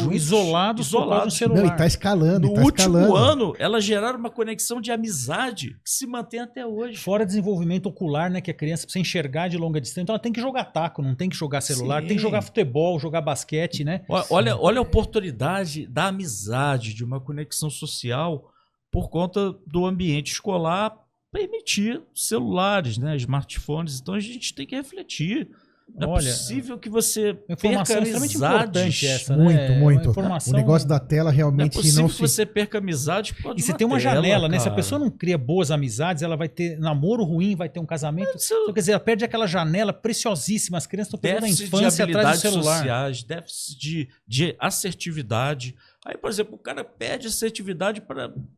isolados por causa do celular. Não, e está escalando. No último ano, elas geraram uma conexão de amizade que se mantém até hoje. Fora desenvolvimento ocular, né? Que a criança precisa enxergar de longa distância. Então ela tem que jogar taco, não tem que jogar celular. Sim. Tem que jogar futebol, jogar basquete, né? Olha a oportunidade da amizade, de uma conexão social por conta do ambiente escolar permitir celulares, né? Smartphones. Então a gente tem que refletir. Não é possível que você perca amizades. Essa, muito. O negócio da tela realmente não é possível que você perca amizade. E você tem uma janela, né? Se a pessoa não cria boas amizades, ela vai ter namoro ruim, vai ter um casamento. Então, quer dizer, ela perde aquela janela preciosíssima. As crianças estão perdendo a infância atrás do celular. Sociais, déficit de assertividade. Aí, por exemplo, o cara perde assertividade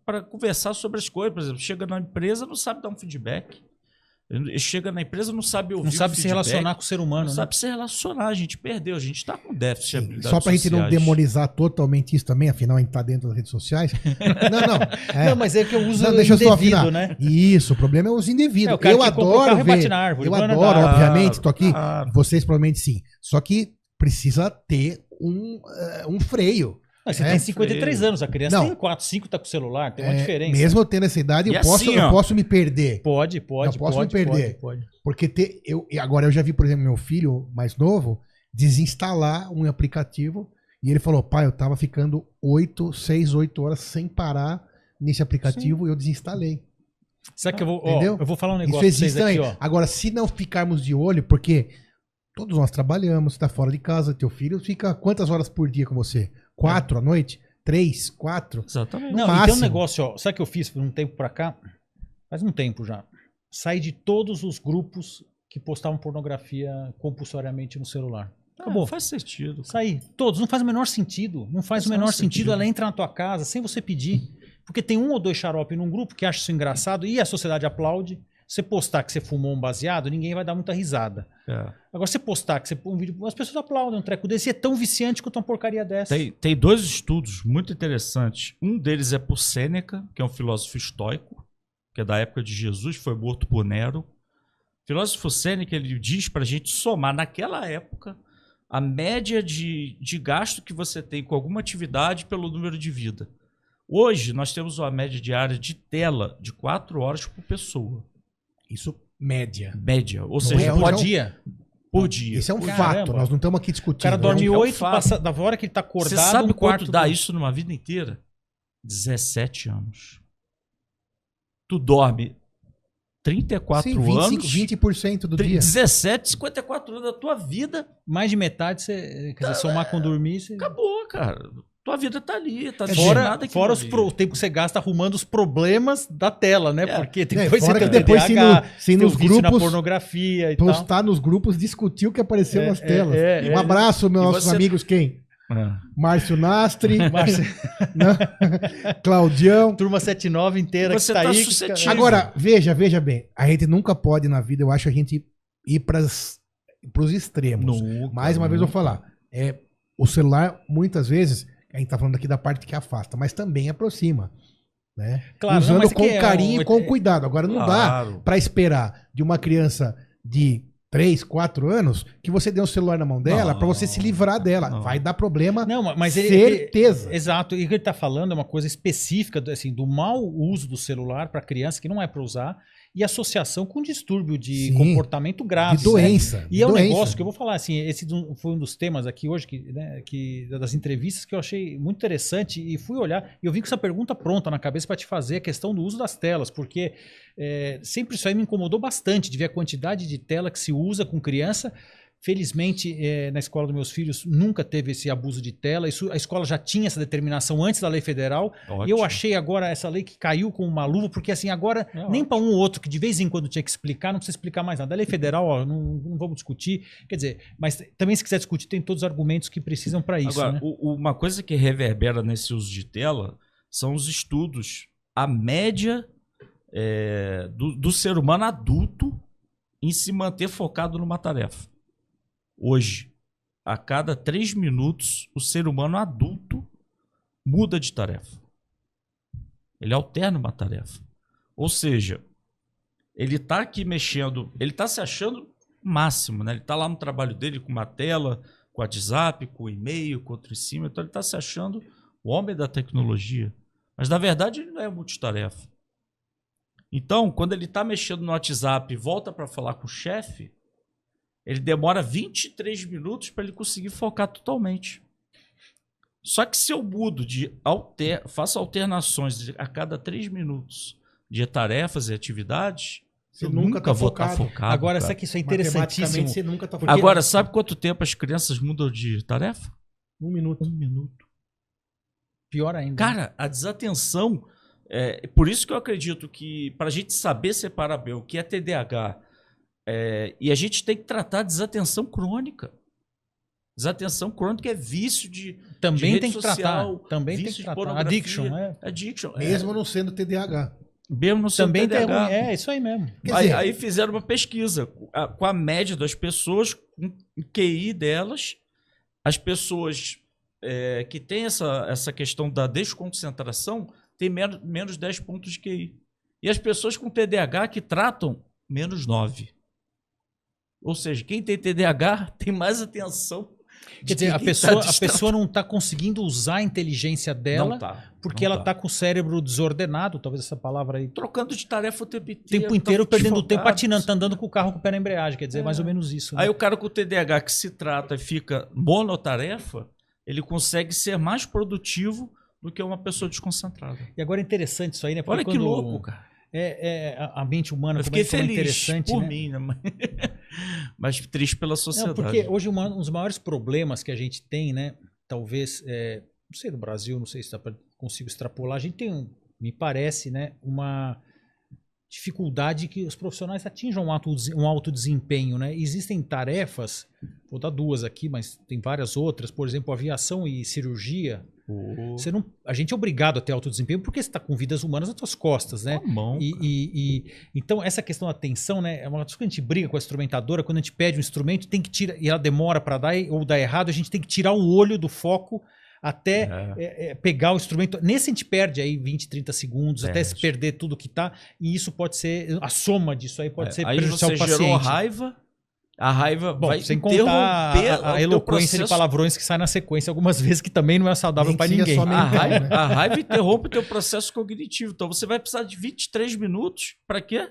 para conversar sobre as coisas. Por exemplo, chega na empresa, não sabe dar um feedback. Chega na empresa, não sabe ouvir. Não sabe se relacionar com o ser humano. Não sabe se relacionar. A gente perdeu. A gente está com déficit de habilidades sociais. Só para a gente não demonizar totalmente isso também, afinal a gente está dentro das redes sociais. Não, mas é que eu uso indevido, né? Isso, o problema é o uso indevido. Eu adoro ver. Eu adoro, obviamente, estou aqui. Vocês provavelmente sim. Só que precisa ter um freio. Mas você tem 53 anos, a criança tem 4, 5, tá com o celular, tem uma diferença. Mesmo eu tendo essa idade, eu posso me perder. Pode. Eu posso me perder. Porque agora eu já vi, por exemplo, meu filho mais novo desinstalar um aplicativo e ele falou: pai, eu tava ficando 6, 8 horas sem parar nesse aplicativo e eu desinstalei. Sabe que eu vou falar um negócio pra vocês aqui, ó. Agora, se não ficarmos de olho, porque todos nós trabalhamos, você tá fora de casa, teu filho fica quantas horas por dia com você? 4 à noite? 3, 4? Exatamente. Não, e tem um negócio, ó. Sabe o que eu fiz por um tempo pra cá? Faz um tempo já. Saí de todos os grupos que postavam pornografia compulsoriamente no celular. Acabou. Faz sentido. Saí. Todos. Não faz o menor sentido. Não faz o menor sentido. Ela entra na tua casa sem você pedir. Porque tem 1 ou 2 xarope num grupo que acha isso engraçado e a sociedade aplaude. Você postar que você fumou um baseado, ninguém vai dar muita risada. Agora, você postar que você um vídeo, as pessoas aplaudem um treco desse, e é tão viciante quanto uma porcaria dessa. Tem 2 estudos muito interessantes. Um deles é por Sêneca, que é um filósofo estoico, que é da época de Jesus, foi morto por Nero. O filósofo Sêneca, ele diz pra gente somar naquela época a média de gasto que você tem com alguma atividade pelo número de vida. Hoje, nós temos uma média diária de tela de 4 horas por pessoa. Isso, média. Média. Ou Não seja, é Por dia? por dia. Isso é um Caramba. fato, nós não estamos aqui discutindo. O cara dorme é um 8, fato. passa, da hora que ele tá acordado, Você sabe um quarto quanto dá do- isso numa vida inteira? 17 anos. Tu dorme 34 Sim, 25, anos, 20% do dia. 17, 54 anos da tua vida, Mais de metade, você, quer dizer, somar com dormir, você... acabou, cara. Tua vida tá ali, tá Fora, destinada aqui fora ali. o tempo que você gasta arrumando os problemas da tela, né? É. Porque É, depois fora você que tem depois TDAH, se nos tem o vício na grupos pornografia e tal. postar nos grupos, discutir o que apareceu nas telas. é, Um abraço, meus E nossos você- amigos, quem? É. Márcio Nastri, Márcio- né? Claudião. Turma 79 inteira Você que tá tá aí. que suscetível. fica- Agora, veja bem, a gente nunca pode na vida, eu acho, a gente ir para os extremos. Mais uma vez eu vou falar, o celular, muitas vezes, a gente tá falando aqui da parte que afasta, mas também aproxima. Né? Claro, não, Usando mas com aqui é carinho e com é- cuidado. Agora, não dá Claro. para esperar de uma criança de 3, 4 anos que você dê um celular na mão dela Não, para você se livrar dela. não. Vai dar problema, Não, mas certeza. Exato. E o que ele tá falando é uma coisa específica assim, do mau uso do celular para criança, que não é para usar, e associação com distúrbio de Sim. comportamento grave. De doença. E é um doença. negócio que eu vou falar assim, esse foi um dos temas aqui hoje, das entrevistas que eu achei muito interessante e fui olhar, e eu vim com essa pergunta pronta na cabeça para te fazer, a questão do uso das telas, porque sempre isso aí me incomodou bastante, de ver a quantidade de tela que se usa com criança. Felizmente, na escola dos meus filhos nunca teve esse abuso de tela, a escola já tinha essa determinação antes da lei federal, Ótimo. e eu achei agora essa lei que caiu com uma luva, porque assim, agora nem para um ou outro que de vez em quando tinha que explicar, não precisa explicar mais nada. A lei federal, ó, não vamos discutir, quer dizer, mas também se quiser discutir, tem todos os argumentos que precisam para isso. Agora, né? uma coisa que reverbera nesse uso de tela são os estudos. A média do ser humano adulto em se manter focado numa tarefa. Hoje, a cada 3 minutos, o ser humano adulto muda de tarefa. Ele alterna uma tarefa. Ou seja, ele está aqui mexendo, ele está se achando o máximo, né? Ele está lá no trabalho dele com uma tela, com WhatsApp, com e-mail, com outro em cima. Então ele está se achando o homem da tecnologia. Mas na verdade ele não é multitarefa. Então, quando ele está mexendo no WhatsApp e volta para falar com o chefe, ele demora 23 minutos para ele conseguir focar totalmente. Só que se eu mudo faço alternações a cada 3 minutos de tarefas e atividades, Você eu nunca nunca tá vou estar focado. focado. Agora, cara. sabe que isso é Matematicamente, interessantíssimo. você nunca tá focado. Agora, sabe quanto tempo as crianças mudam de tarefa? 1 minuto. 1 minuto. Pior ainda. Cara, a desatenção... por isso que eu acredito que para a gente saber separar bem o que é TDAH, e a gente tem que tratar a desatenção crônica. Desatenção crônica é vício de também rede tem que social, tratar. Também tem vício que de tratar. pornografia. Addiction, é. Addiction. Mesmo não sendo TDAH. Mesmo não sendo Também tem TDAH. é isso aí mesmo. Quer Aí, dizer, aí fizeram uma pesquisa com a média das pessoas, com o QI delas, as pessoas que têm essa questão da desconcentração têm menos 10 pontos de QI. E as pessoas com TDAH que tratam, menos 9. Ou seja, quem tem TDAH tem mais atenção. Quer dizer, a pessoa não está conseguindo usar a inteligência dela porque ela está com o cérebro desordenado, talvez essa palavra aí. Trocando de tarefa o Tempo inteiro, perdendo tempo patinando, patinando. tá andando com o carro com o pé na embreagem, quer dizer, mais ou menos isso. Né? Aí o cara com o TDAH que se trata e fica monotarefa, ele consegue ser mais produtivo do que uma pessoa desconcentrada. E agora é interessante isso aí, né? Olha Porque que louco, cara. A mente humana Eu fiquei como é feliz interessante, por né? mim, né? Mas triste pela Não, sociedade. porque hoje um dos maiores problemas que a gente tem, né? Talvez, não sei do Brasil, não sei se consigo extrapolar, a gente tem, me parece, né? Uma dificuldade que os profissionais atinjam um alto desempenho, né? Existem tarefas, vou dar 2 aqui, mas tem várias outras, por exemplo, aviação e cirurgia. A gente é obrigado a ter alto desempenho porque você está com vidas humanas nas suas costas, né? Então, essa questão da atenção, né? É uma coisa que a gente briga com a instrumentadora, quando a gente pede um instrumento, tem que tirar, e ela demora para dar ou dá errado, a gente tem que tirar o olho do foco até pegar o instrumento. Nesse a gente perde aí 20, 30 segundos, até se perder tudo que tá, e isso pode ser, a soma disso aí pode ser prejudicial ao paciente. Gerou raiva. A raiva vai sem contar a eloquência de palavrões que sai na sequência algumas vezes, que também não é saudável para ninguém. A raiva interrompe o teu processo cognitivo. Então você vai precisar de 23 minutos para quê?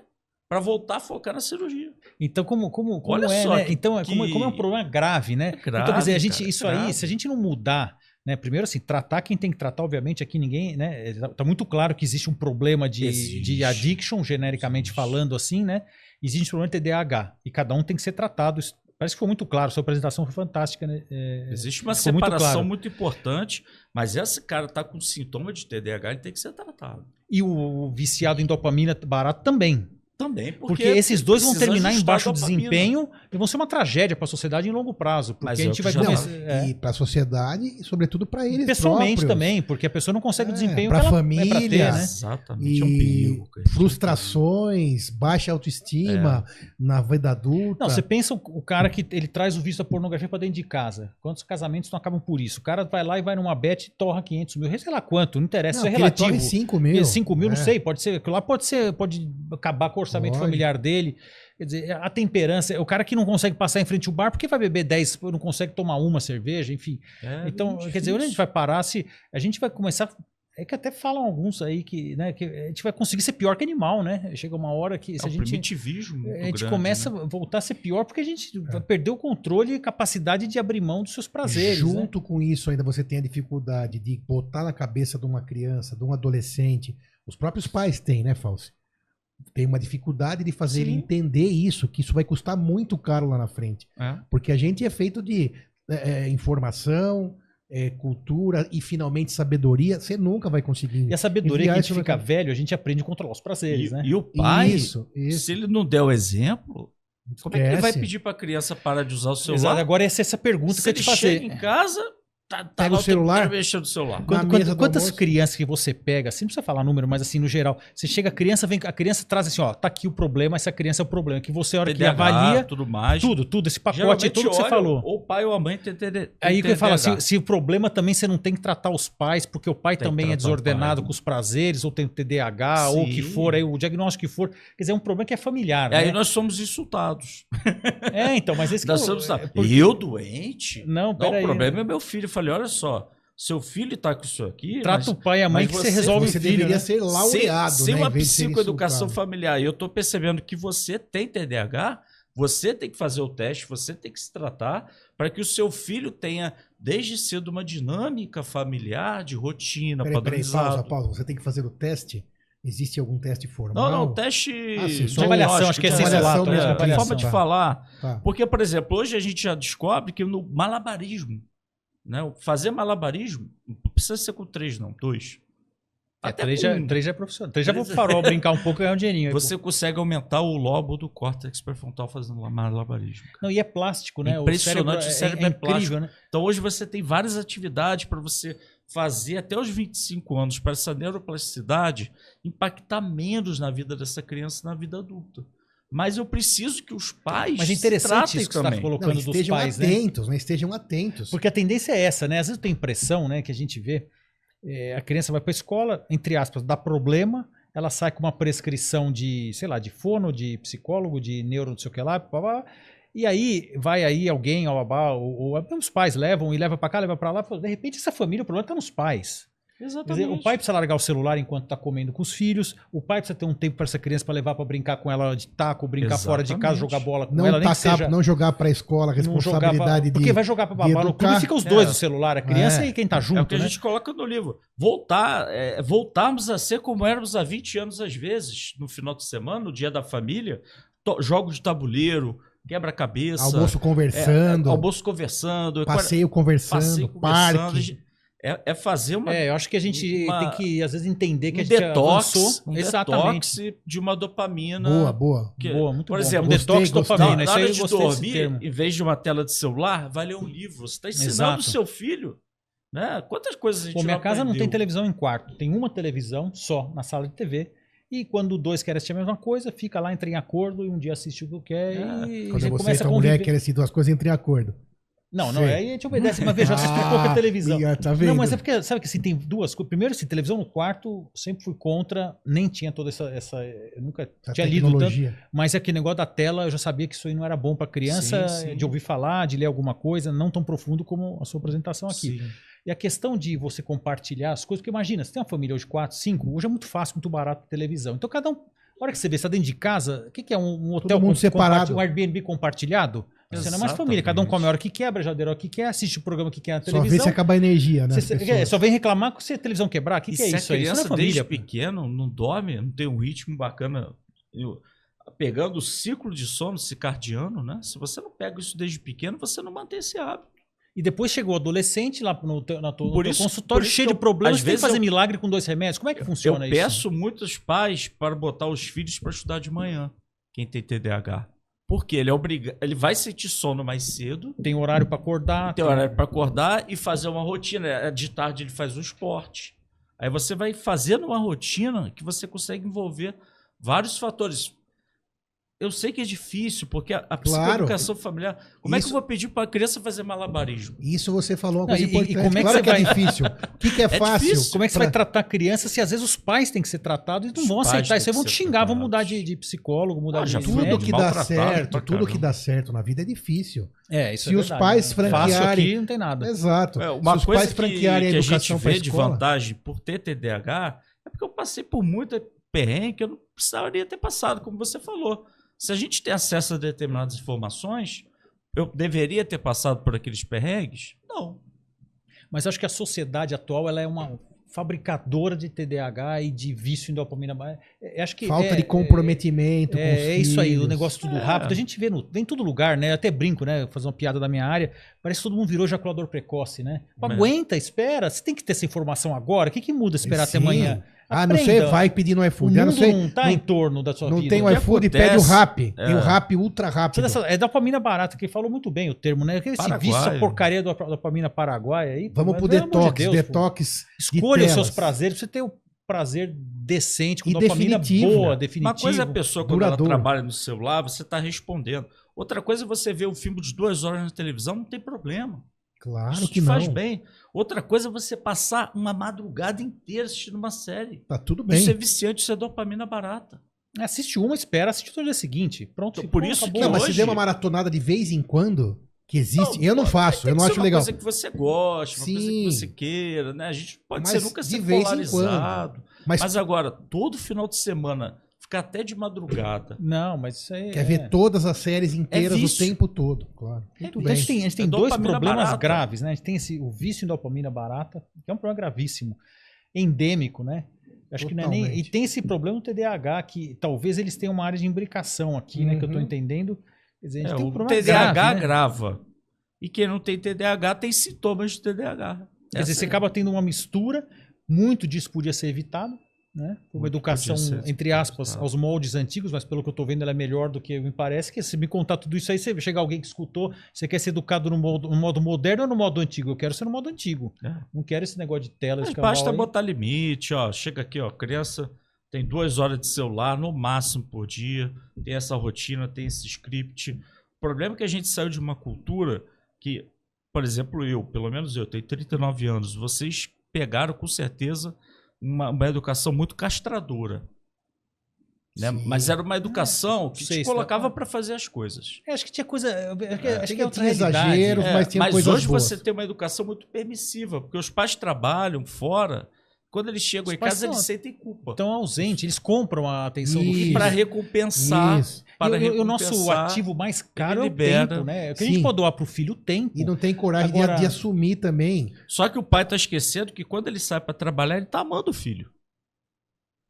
Para voltar a focar na cirurgia. Então, como é, né? Então, como é um problema grave, né? Grave, então, quer dizer, aí, se a gente não mudar, né? Primeiro, assim, tratar quem tem que tratar, obviamente, aqui ninguém, né? Tá muito claro que existe um problema de addiction, genericamente falando assim, né? Existe um problema de TDAH e cada um tem que ser tratado. Isso parece que foi muito claro, sua apresentação foi fantástica, né? Existe uma separação muito importante, mas esse cara tá com sintoma de TDAH, ele tem que ser tratado. E o viciado em dopamina barato também. Também, porque esses dois vão terminar em baixo desempenho e vão ser uma tragédia para a sociedade em longo prazo. Porque a gente vai começar. E para a sociedade e, sobretudo, para eles pessoalmente também, porque a pessoa não consegue o desempenho para a família. É ter, né? Exatamente. E frustrações, baixa autoestima na vida adulta. Não, você pensa o cara que ele traz o vício da pornografia para dentro de casa. Quantos casamentos não acabam por isso? O cara vai lá e vai numa bet e torra 500 mil. Sei lá quanto, não interessa, isso é relativo. Ele torra 5 mil. 5 mil, não sei, pode ser. Lá pode acabar com o orçamento familiar dele. Quer dizer, a temperança, o cara que não consegue passar em frente ao bar, porque vai beber 10, não consegue tomar uma cerveja, enfim. Então, quer dizer, onde a gente vai parar se a gente vai começar. É que até falam alguns aí que, né, que a gente vai conseguir ser pior que animal, né? Chega uma hora que se a gente primitivismo a gente começa a voltar a ser pior porque a gente vai perder o controle e capacidade de abrir mão dos seus prazeres. Junto com isso, ainda você tem a dificuldade de botar na cabeça de uma criança, de um adolescente. Os próprios pais têm, né, Fauci? Tem uma dificuldade de fazer ele entender isso, que isso vai custar muito caro lá na frente. Porque a gente é feito de informação, cultura e finalmente sabedoria. Você nunca vai conseguir. E a sabedoria que a gente fica velho, a gente aprende a controlar os prazeres, né? E o pai, se ele não der o exemplo, como é que ele vai pedir para a criança parar de usar o celular? Exato, agora essa é essa pergunta que eu te fazer. Chega em casa... Pega o celular. Mexendo no celular. Quantas crianças que você pega, assim, não precisa falar número, mas assim, no geral, você chega, a criança traz assim, ó, tá aqui o problema, essa criança é o problema. Que você, a hora TDAH, que avalia. Tudo mais. Tudo, esse pacote, tudo que você falou. Ou o pai ou a mãe tem TDAH. Aí que eu falo assim, se o problema também você não tem que tratar os pais, porque o pai também é desordenado com os prazeres, ou tem TDAH, ou o que for, aí o diagnóstico que for. Quer dizer, é um problema que é familiar, né? Aí nós somos insultados. Então, mas esse nós somos porque... Eu doente? Não, peraí. O problema é meu filho. Eu falei, olha só. Seu filho tá com isso aqui. Trata o pai e a mãe que você resolve o filho. Você deveria ser laureado, sem uma psicoeducação familiar. E eu tô percebendo que você tem TDAH, você tem que fazer o teste, você tem que se tratar para que o seu filho tenha, desde cedo, uma dinâmica familiar, de rotina, padronizada. Pausa. Você tem que fazer o teste? Existe algum teste formal? Não, teste de avaliação, acho que é sensato. Forma de falar. Porque, por exemplo, hoje a gente já descobre que no malabarismo, né? Fazer malabarismo não precisa ser com 3, não, 2. Até 3 já é profissional. 3 já vou pro farol brincar um pouco e ganhar um dinheirinho. Você consegue aumentar o lobo do córtex pré-frontal fazendo malabarismo. Não, e é plástico, né? Impressionante, o cérebro é plástico. Incrível, né? Então hoje você tem várias atividades para você fazer até os 25 anos para essa neuroplasticidade impactar menos na vida dessa criança na vida adulta. Mas eu preciso que os pais. Mas é interessante isso que você está colocando dos pais, né? Estejam atentos. Porque a tendência é essa, né? Às vezes eu tenho impressão, né, que a gente vê, a criança vai para a escola, entre aspas, dá problema, ela sai com uma prescrição de, sei lá, de fono, de psicólogo, de neuro, não sei o que lá, blá, e aí vai aí alguém, ou os pais levam para cá, leva para lá, de repente essa família, o problema está nos pais. Exatamente. Quer dizer, o pai precisa largar o celular enquanto está comendo com os filhos, o pai precisa ter um tempo para essa criança para levar para brincar com ela de taco, brincar fora de casa, jogar bola com ela, nem que seja... Não jogar para a escola, responsabilidade porque vai jogar para babar no clube e fica os dois no celular, a criança e quem tá junto. É o que a gente coloca no livro. Voltarmos a ser como éramos há 20 anos às vezes, no final de semana, no dia da família, jogos de tabuleiro, quebra-cabeça. Almoço conversando. Passeio conversando, parque. É fazer uma... eu acho que a gente tem que, às vezes, entender que a gente detox, exatamente. Detox de uma dopamina. Boa, muito por bom. exemplo, detox de dopamina. Na hora de dormir, em vez de uma tela de celular, vai ler um livro. Você está ensinando o seu filho Né? Quantas coisas a gente Pô, minha casa não tem aprendeu? televisão em quarto. Tem uma televisão só na sala de TV. E quando dois querem assistir a mesma coisa, fica lá, entra em acordo e um dia assiste o que quer e Quando você você começa e a tua mulher conviver. querem assistir duas coisas, entre em acordo. Não, Sei. aí a gente obedece. Mas veja, você explicou que a televisão. Tá vendo? Não, mas é porque, sabe que assim, tem duas coisas. Primeiro, assim, televisão no quarto, sempre fui contra, nem tinha toda essa eu nunca Essa tinha lido tanto. tecnologia. Mas aquele negócio da tela, eu já sabia que isso aí não era bom para criança, Sim, sim. de ouvir falar, de ler alguma coisa, não tão profundo como a sua apresentação aqui. Sim. E a questão de você compartilhar as coisas, porque imagina, você tem uma família hoje, 4, 5, hoje é muito fácil, muito barato televisão. Então cada um, a hora que você vê, você está dentro de casa, o que é um hotel mundo separado. um Airbnb compartilhado? Você não é mais família, cada um come a hora que quer, abre a geladeira a hora que quer, assiste o programa que quer na Só televisão. vê se acaba a energia, né? Só vem reclamar se a televisão quebrar. O que é se isso a aí? Isso não criança é família. desde pequeno não dorme, não tem um ritmo bacana, pegando o ciclo de sono circadiano, né? Se você não pega isso desde pequeno, você não mantém esse hábito. E depois chegou o adolescente lá no teu Por isso- consultório por isso cheio que de problemas, às você tem que vezes fazer eu- milagre com 2 remédios. Como é que funciona Eu isso? peço muitos pais para botar os filhos para estudar de manhã, quem tem TDAH. Porque ele vai sentir sono mais cedo, Tem horário para acordar. tem horário para acordar e fazer uma rotina. De tarde ele faz o esporte. Aí você vai fazendo uma rotina que você consegue envolver vários fatores. Eu sei que é difícil, porque a psicoeducação familiar... Como é que eu vou pedir para a criança fazer malabarismo? Isso você falou uma coisa Não, importante. como é que Claro você que é vai- difícil. O que é fácil? difícil. Como é que você vai tratar a criança se às vezes os pais têm que ser tratados e não Os vão pais aceitar têm isso? Aí que vão te ser xingar, vão mudar tratados. de psicólogo, mudar de Já fui Tudo médico. que dá maltratado certo, pra tudo que caramba. dá certo na vida é difícil. É, isso Se é os verdade, pais né? franquearem- Fácil aqui não tem nada. Exato. Uma Se os coisa pais franquearem a que a gente educação para vê de escola, vantagem por ter TDAH é porque eu passei por muita perrengue que eu não precisaria ter passado, como você falou. Se a gente tem acesso a determinadas informações, eu deveria ter passado por aqueles perrengues? Não. Mas acho que a sociedade atual ela é uma fabricadora de TDAH e de vício em dopamina. Acho que falta de comprometimento com os É isso aí, o filhos. negócio tudo rápido. A gente vê em todo lugar, né? Eu até brinco, né? Fazer uma piada da minha área. Parece que todo mundo virou ejaculador precoce, né? Aguenta, espera. Você tem que ter essa informação agora. O que muda esperar até Sim. amanhã? Ah, não sei, Aprenda. vai pedir no O iFood. mundo Ah, não sei, não tá em torno da sua não vida. tem o que iFood, acontece- pede o Rap. Tem É. o Rap ultra rápido. É dopamina barata, que falou muito bem o termo, né? Esse Paraguai. vício, essa porcaria da dopamina paraguaia aí. Vamos mas, pro pelo amor de detox, Deus, detox de Escolha os seus telas. prazeres, pra você ter o prazer decente, com E dopamina definitivo, boa, né? definitivo. Uma coisa é a pessoa, quando duradouro. ela trabalha no celular, você está respondendo. Outra coisa é você ver um filme de 2 horas na televisão, não tem problema. Claro Isso que te não. faz bem. Outra coisa é você passar uma madrugada inteira assistindo uma série. Tá tudo bem. Isso é viciante, isso é dopamina barata. Assiste uma, espera, assiste no dia seguinte. Pronto, Então, por isso acabou. que Não, mas se hoje- der uma maratonada de vez em quando, que existe, eu não faço, tem eu que não ser acho uma legal. coisa que você gosta, uma coisa que Sim. você queira, né? A gente pode Mas ser nunca de ser vez em polarizado. Mas, Mas agora, todo final de semana, ficar até de madrugada. Não, mas isso aí. quer ver todas as séries inteiras o vício. tempo todo, claro. Muito Então, bem. a gente tem É dois dopamina problemas barata. graves, né? A gente tem o vício em dopamina barata, que é um problema gravíssimo, endêmico, né? Acho que não é nem. E Totalmente. tem esse problema do TDAH, que talvez eles tenham uma área de imbricação aqui, né? Que eu tô Uhum. entendendo. Quer dizer, a gente tem um O problema TDAH grave, né? agrava. E quem não tem TDAH tem sintomas de TDAH. Quer dizer, Essa você é- acaba tendo uma mistura, muito disso podia ser evitado, né? Uma Muito educação, podia ser entre aspas, evitado. aos moldes antigos, mas pelo que eu tô vendo, ela é melhor do que me parece. Que se me contar tudo isso aí, você chega alguém que escutou, você quer ser educado no modo moderno ou no modo antigo? Eu quero ser no modo antigo. É. Não quero esse negócio de tela, Mas escambau basta aí. botar limite, ó. Chega aqui, ó. Criança tem 2 horas de celular no máximo por dia. Tem essa rotina, tem esse script. O problema é que a gente saiu de uma cultura que, por exemplo, pelo menos eu, tenho 39 anos. Vocês pegaram com certeza uma educação muito castradora. Né? Sim. Mas era uma educação que sei te se colocava tá- para fazer as coisas. Acho que tinha coisa. Acho que é outra tinha realidade. exageros, mas tinha mas coisas hoje boas. você tem uma educação muito permissiva, porque os pais trabalham fora. Quando eles chegam Os em pais casa, eles são- sentem culpa. Estão ausentes, eles compram a atenção do Isso. filho. Para recompensar. Isso. Para E o nosso recompensar. ativo mais caro é o libera. tempo, né? O que a gente Sim. pode doar pro filho, o tempo. E não tem coragem Agora- de assumir também. Só que o pai tá esquecendo que quando ele sai para trabalhar, ele tá amando o filho.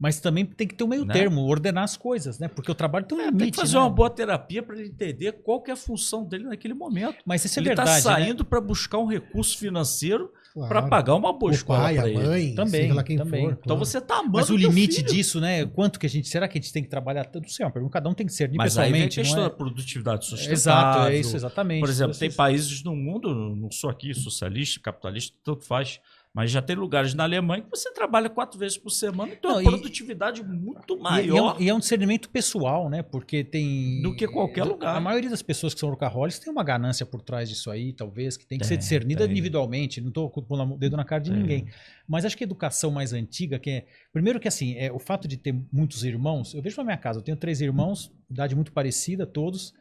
Mas também tem que ter um meio termo, ordenar as coisas, né? Porque o trabalho tem um limite. Tem que fazer uma boa terapia para ele entender qual que é a função dele naquele momento. Mas isso é ele verdade. Ele está saindo para buscar um recurso financeiro para pagar uma boa escola para ele. A mãe, também, seja lá quem também. for. Então você está amando. Mas o limite disso, né? Quanto que a gente. Será que a gente tem que trabalhar tanto? Sei, cada um tem que ser mas pessoalmente. Aí vem a questão da produtividade sustentável. Exato, é isso, exatamente. Por exemplo, tem países no mundo, não sou aqui socialista, capitalista, tanto faz. Mas já tem lugares na Alemanha que você trabalha 4 vezes por semana e tem uma produtividade muito maior. E é um discernimento pessoal, né? Porque tem... Do que qualquer lugar. A maioria das pessoas que são workaholics tem uma ganância por trás disso aí, talvez, que tem que ser discernida individualmente. Não estou pondo o dedo na cara de ninguém. Mas acho que a educação mais antiga, que é... Primeiro que assim, o fato de ter muitos irmãos... Eu vejo na minha casa, eu tenho 3 irmãos, idade muito parecida, todos.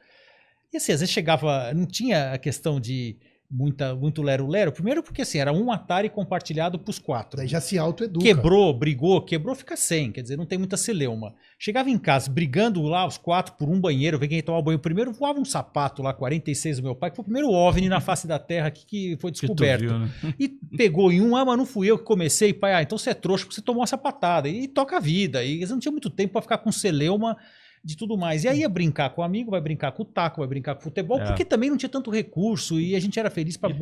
E assim, às vezes chegava... Não tinha a questão de... muito lero-lero. Primeiro porque assim, era um Atari compartilhado pros 4. Daí já se autoeduca. Quebrou, fica sem. Quer dizer, não tem muita celeuma. Chegava em casa, brigando lá, os 4 por um banheiro, ver quem ia tomar o banho primeiro, voava um sapato lá, 46 do meu pai, que foi o primeiro OVNI na face da Terra que foi descoberto. Viu, né? E pegou em um, mas não fui eu que comecei, pai, então você é trouxa porque você tomou essa patada. E toca a vida. E eles não tinham muito tempo para ficar com celeuma de tudo mais. E aí ia brincar com o amigo, vai brincar com o taco, vai brincar com o futebol, porque também não tinha tanto recurso e a gente era feliz para isso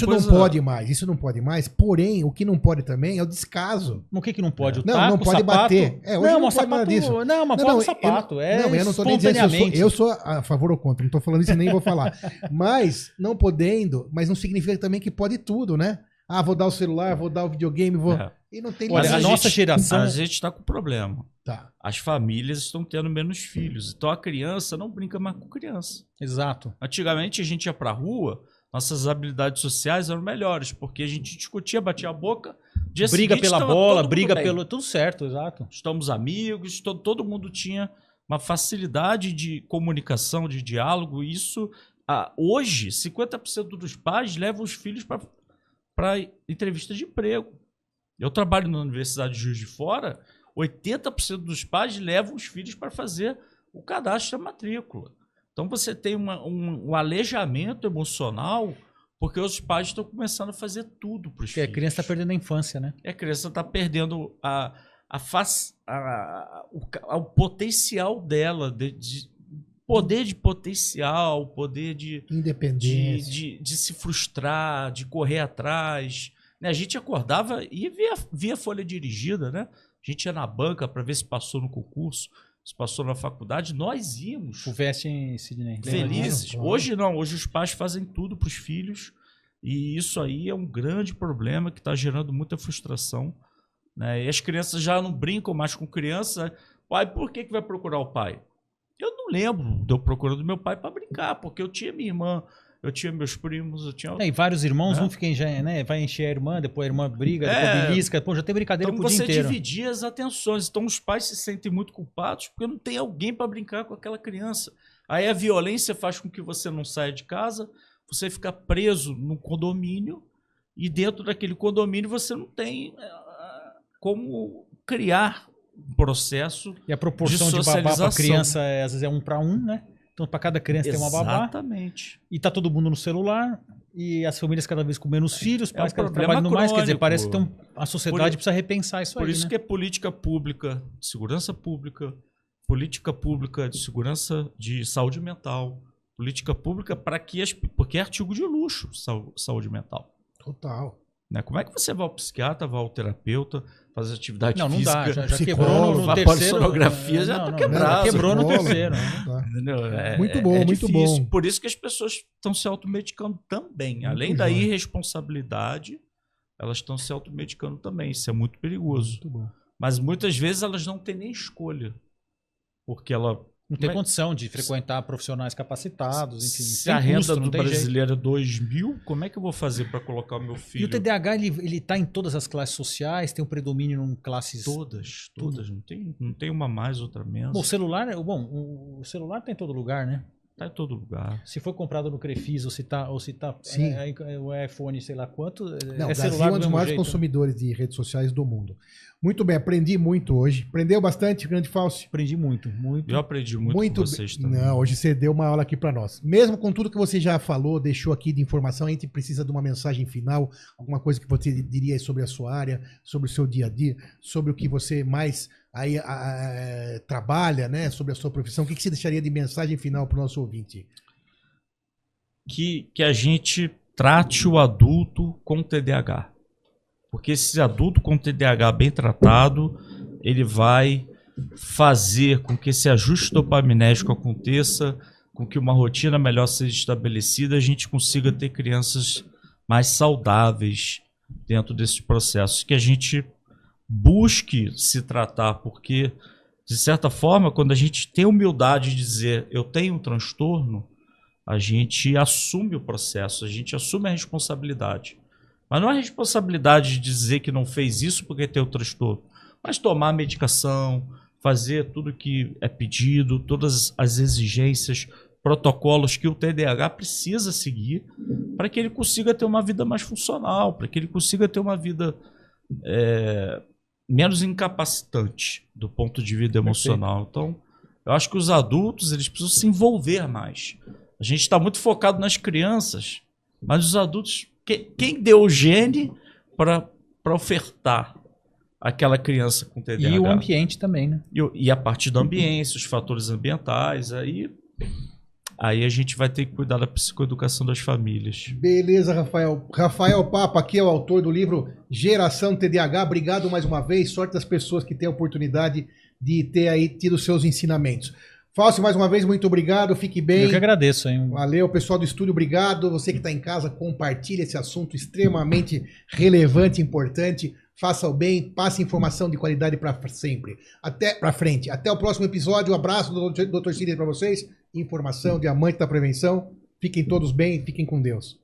não pode mais, isso não pode mais. Porém, o que não pode também é o descaso. O que não pode? O não, taco, não pode sapato? Bater. Hoje não pode nada disso. Não, mas pode o sapato. Eu não tô nem dizendo eu sou a favor ou contra, não tô falando isso e nem vou falar. Mas, não podendo, mas não significa também que pode tudo, né? Ah, vou dar o celular, vou dar o videogame, vou... E não tem Olha, a nossa geração... A gente está com problema. Tá. As famílias estão tendo menos filhos. Então a criança não brinca mais com criança. Exato. Antigamente a gente ia pra rua, nossas habilidades sociais eram melhores, porque a gente discutia, batia a boca. Briga pela bola, briga pelo... Tudo certo, exato. Estamos amigos, todo mundo tinha uma facilidade de comunicação, de diálogo. Isso, hoje, 50% dos pais levam os filhos para entrevista de emprego. Eu trabalho na Universidade de Juiz de Fora, 80% dos pais levam os filhos para fazer o cadastro da matrícula. Então você tem um aleijamento emocional, porque os pais estão começando a fazer tudo para os filhos. A criança está perdendo a infância, né? A criança está perdendo o potencial dela, poder de potencial, poder de independência, de se frustrar, de correr atrás. A gente acordava e via folha dirigida, né? A gente ia na banca para ver se passou no concurso, se passou na faculdade. Nós íamos. FUVEST em Sidney. Felizes. Hoje não. Hoje os pais fazem tudo para os filhos. E isso aí é um grande problema que está gerando muita frustração. Né? E as crianças já não brincam mais com criança. Pai, por que vai procurar o pai? Eu não lembro de eu procurando meu pai para brincar, porque eu tinha minha irmã, eu tinha meus primos, eu tinha... E vários irmãos, um fica né? Vai encher a irmã, depois a irmã briga, depois belisca, já tem brincadeira então pro dia inteiro. Você dividia as atenções, então os pais se sentem muito culpados porque não tem alguém para brincar com aquela criança. Aí a violência faz com que você não saia de casa, você fica preso num condomínio e dentro daquele condomínio você não tem como criar um processo e a proporção de babá para criança às vezes é 1 para 1, né? Então para cada criança tem uma babá. Exatamente. E tá todo mundo no celular e as famílias cada vez com menos filhos, pais cada vez trabalhando mais, quer dizer, parece que a sociedade precisa repensar isso aí. Por isso né? que é política pública de segurança pública, política pública de segurança de saúde mental, política pública para que porque é artigo de luxo saúde mental. Total. Né? Como é que você vai ao psiquiatra, vai ao terapeuta, fazer atividade física? Não dá, já quebrou no terceiro. Sonografia já está quebrado. Quebrou no terceiro. Muito bom, muito bom. Por isso que as pessoas estão se automedicando também. Além da irresponsabilidade, elas estão se automedicando também. Isso é muito perigoso. Muito bom. Mas muitas vezes elas não têm nem escolha. Porque ela... Não tem condição de frequentar profissionais capacitados, enfim. Se a renda do brasileiro é 2.000, como é que eu vou fazer para colocar o meu filho? E o TDAH, ele está em todas as classes sociais, tem um predomínio em classes... Todas. Não tem uma mais, outra menos. Bom, o celular está em todo lugar, né? Está em todo lugar. Se foi comprado no Crefisa ou se tá Sim. O iPhone, sei lá quanto, não, celular é um dos maiores consumidores de redes sociais do mundo. Muito bem, aprendi muito hoje. Aprendeu bastante, grande Fausto? Aprendi muito. Eu aprendi muito com vocês também. Não, hoje você deu uma aula aqui para nós. Mesmo com tudo que você já falou, deixou aqui de informação, a gente precisa de uma mensagem final, alguma coisa que você diria sobre a sua área, sobre o seu dia a dia, sobre o que você mais aí trabalha, né, sobre a sua profissão, o que você deixaria de mensagem final para o nosso ouvinte? Que a gente trate o adulto com TDAH. Porque esse adulto com TDAH bem tratado, ele vai fazer com que esse ajuste dopaminérgico aconteça, com que uma rotina melhor seja estabelecida, a gente consiga ter crianças mais saudáveis dentro desses processos, que a gente busque se tratar, porque, de certa forma, quando a gente tem humildade de dizer eu tenho um transtorno, a gente assume o processo, a gente assume a responsabilidade. Mas não é a responsabilidade de dizer que não fez isso porque tem o transtorno, mas tomar a medicação, fazer tudo que é pedido, todas as exigências, protocolos que o TDAH precisa seguir para que ele consiga ter uma vida mais funcional, para que ele consiga ter uma vida menos incapacitante do ponto de vista emocional. Então, eu acho que os adultos eles precisam se envolver mais. A gente está muito focado nas crianças, mas os adultos, quem deu o gene para ofertar aquela criança com TDAH? E o ambiente também, né? E a partir do ambiente, os fatores ambientais, aí a gente vai ter que cuidar da psicoeducação das famílias. Beleza, Rafael. Rafael Papa, aqui é o autor do livro Geração TDAH. Obrigado mais uma vez. Sorte das pessoas que têm a oportunidade de ter aí tido seus ensinamentos. Fausto, mais uma vez, muito obrigado. Fique bem. Eu que agradeço, hein? Valeu, pessoal do estúdio, obrado. Você que está em casa, compartilhe esse assunto extremamente relevante e importante. Faça o bem, passe informação de qualidade para sempre. Até para frente. Até o próximo episódio. Um abraço do Dr. Sidney para vocês. Informação, diamante da prevenção. Fiquem todos bem, fiquem com Deus.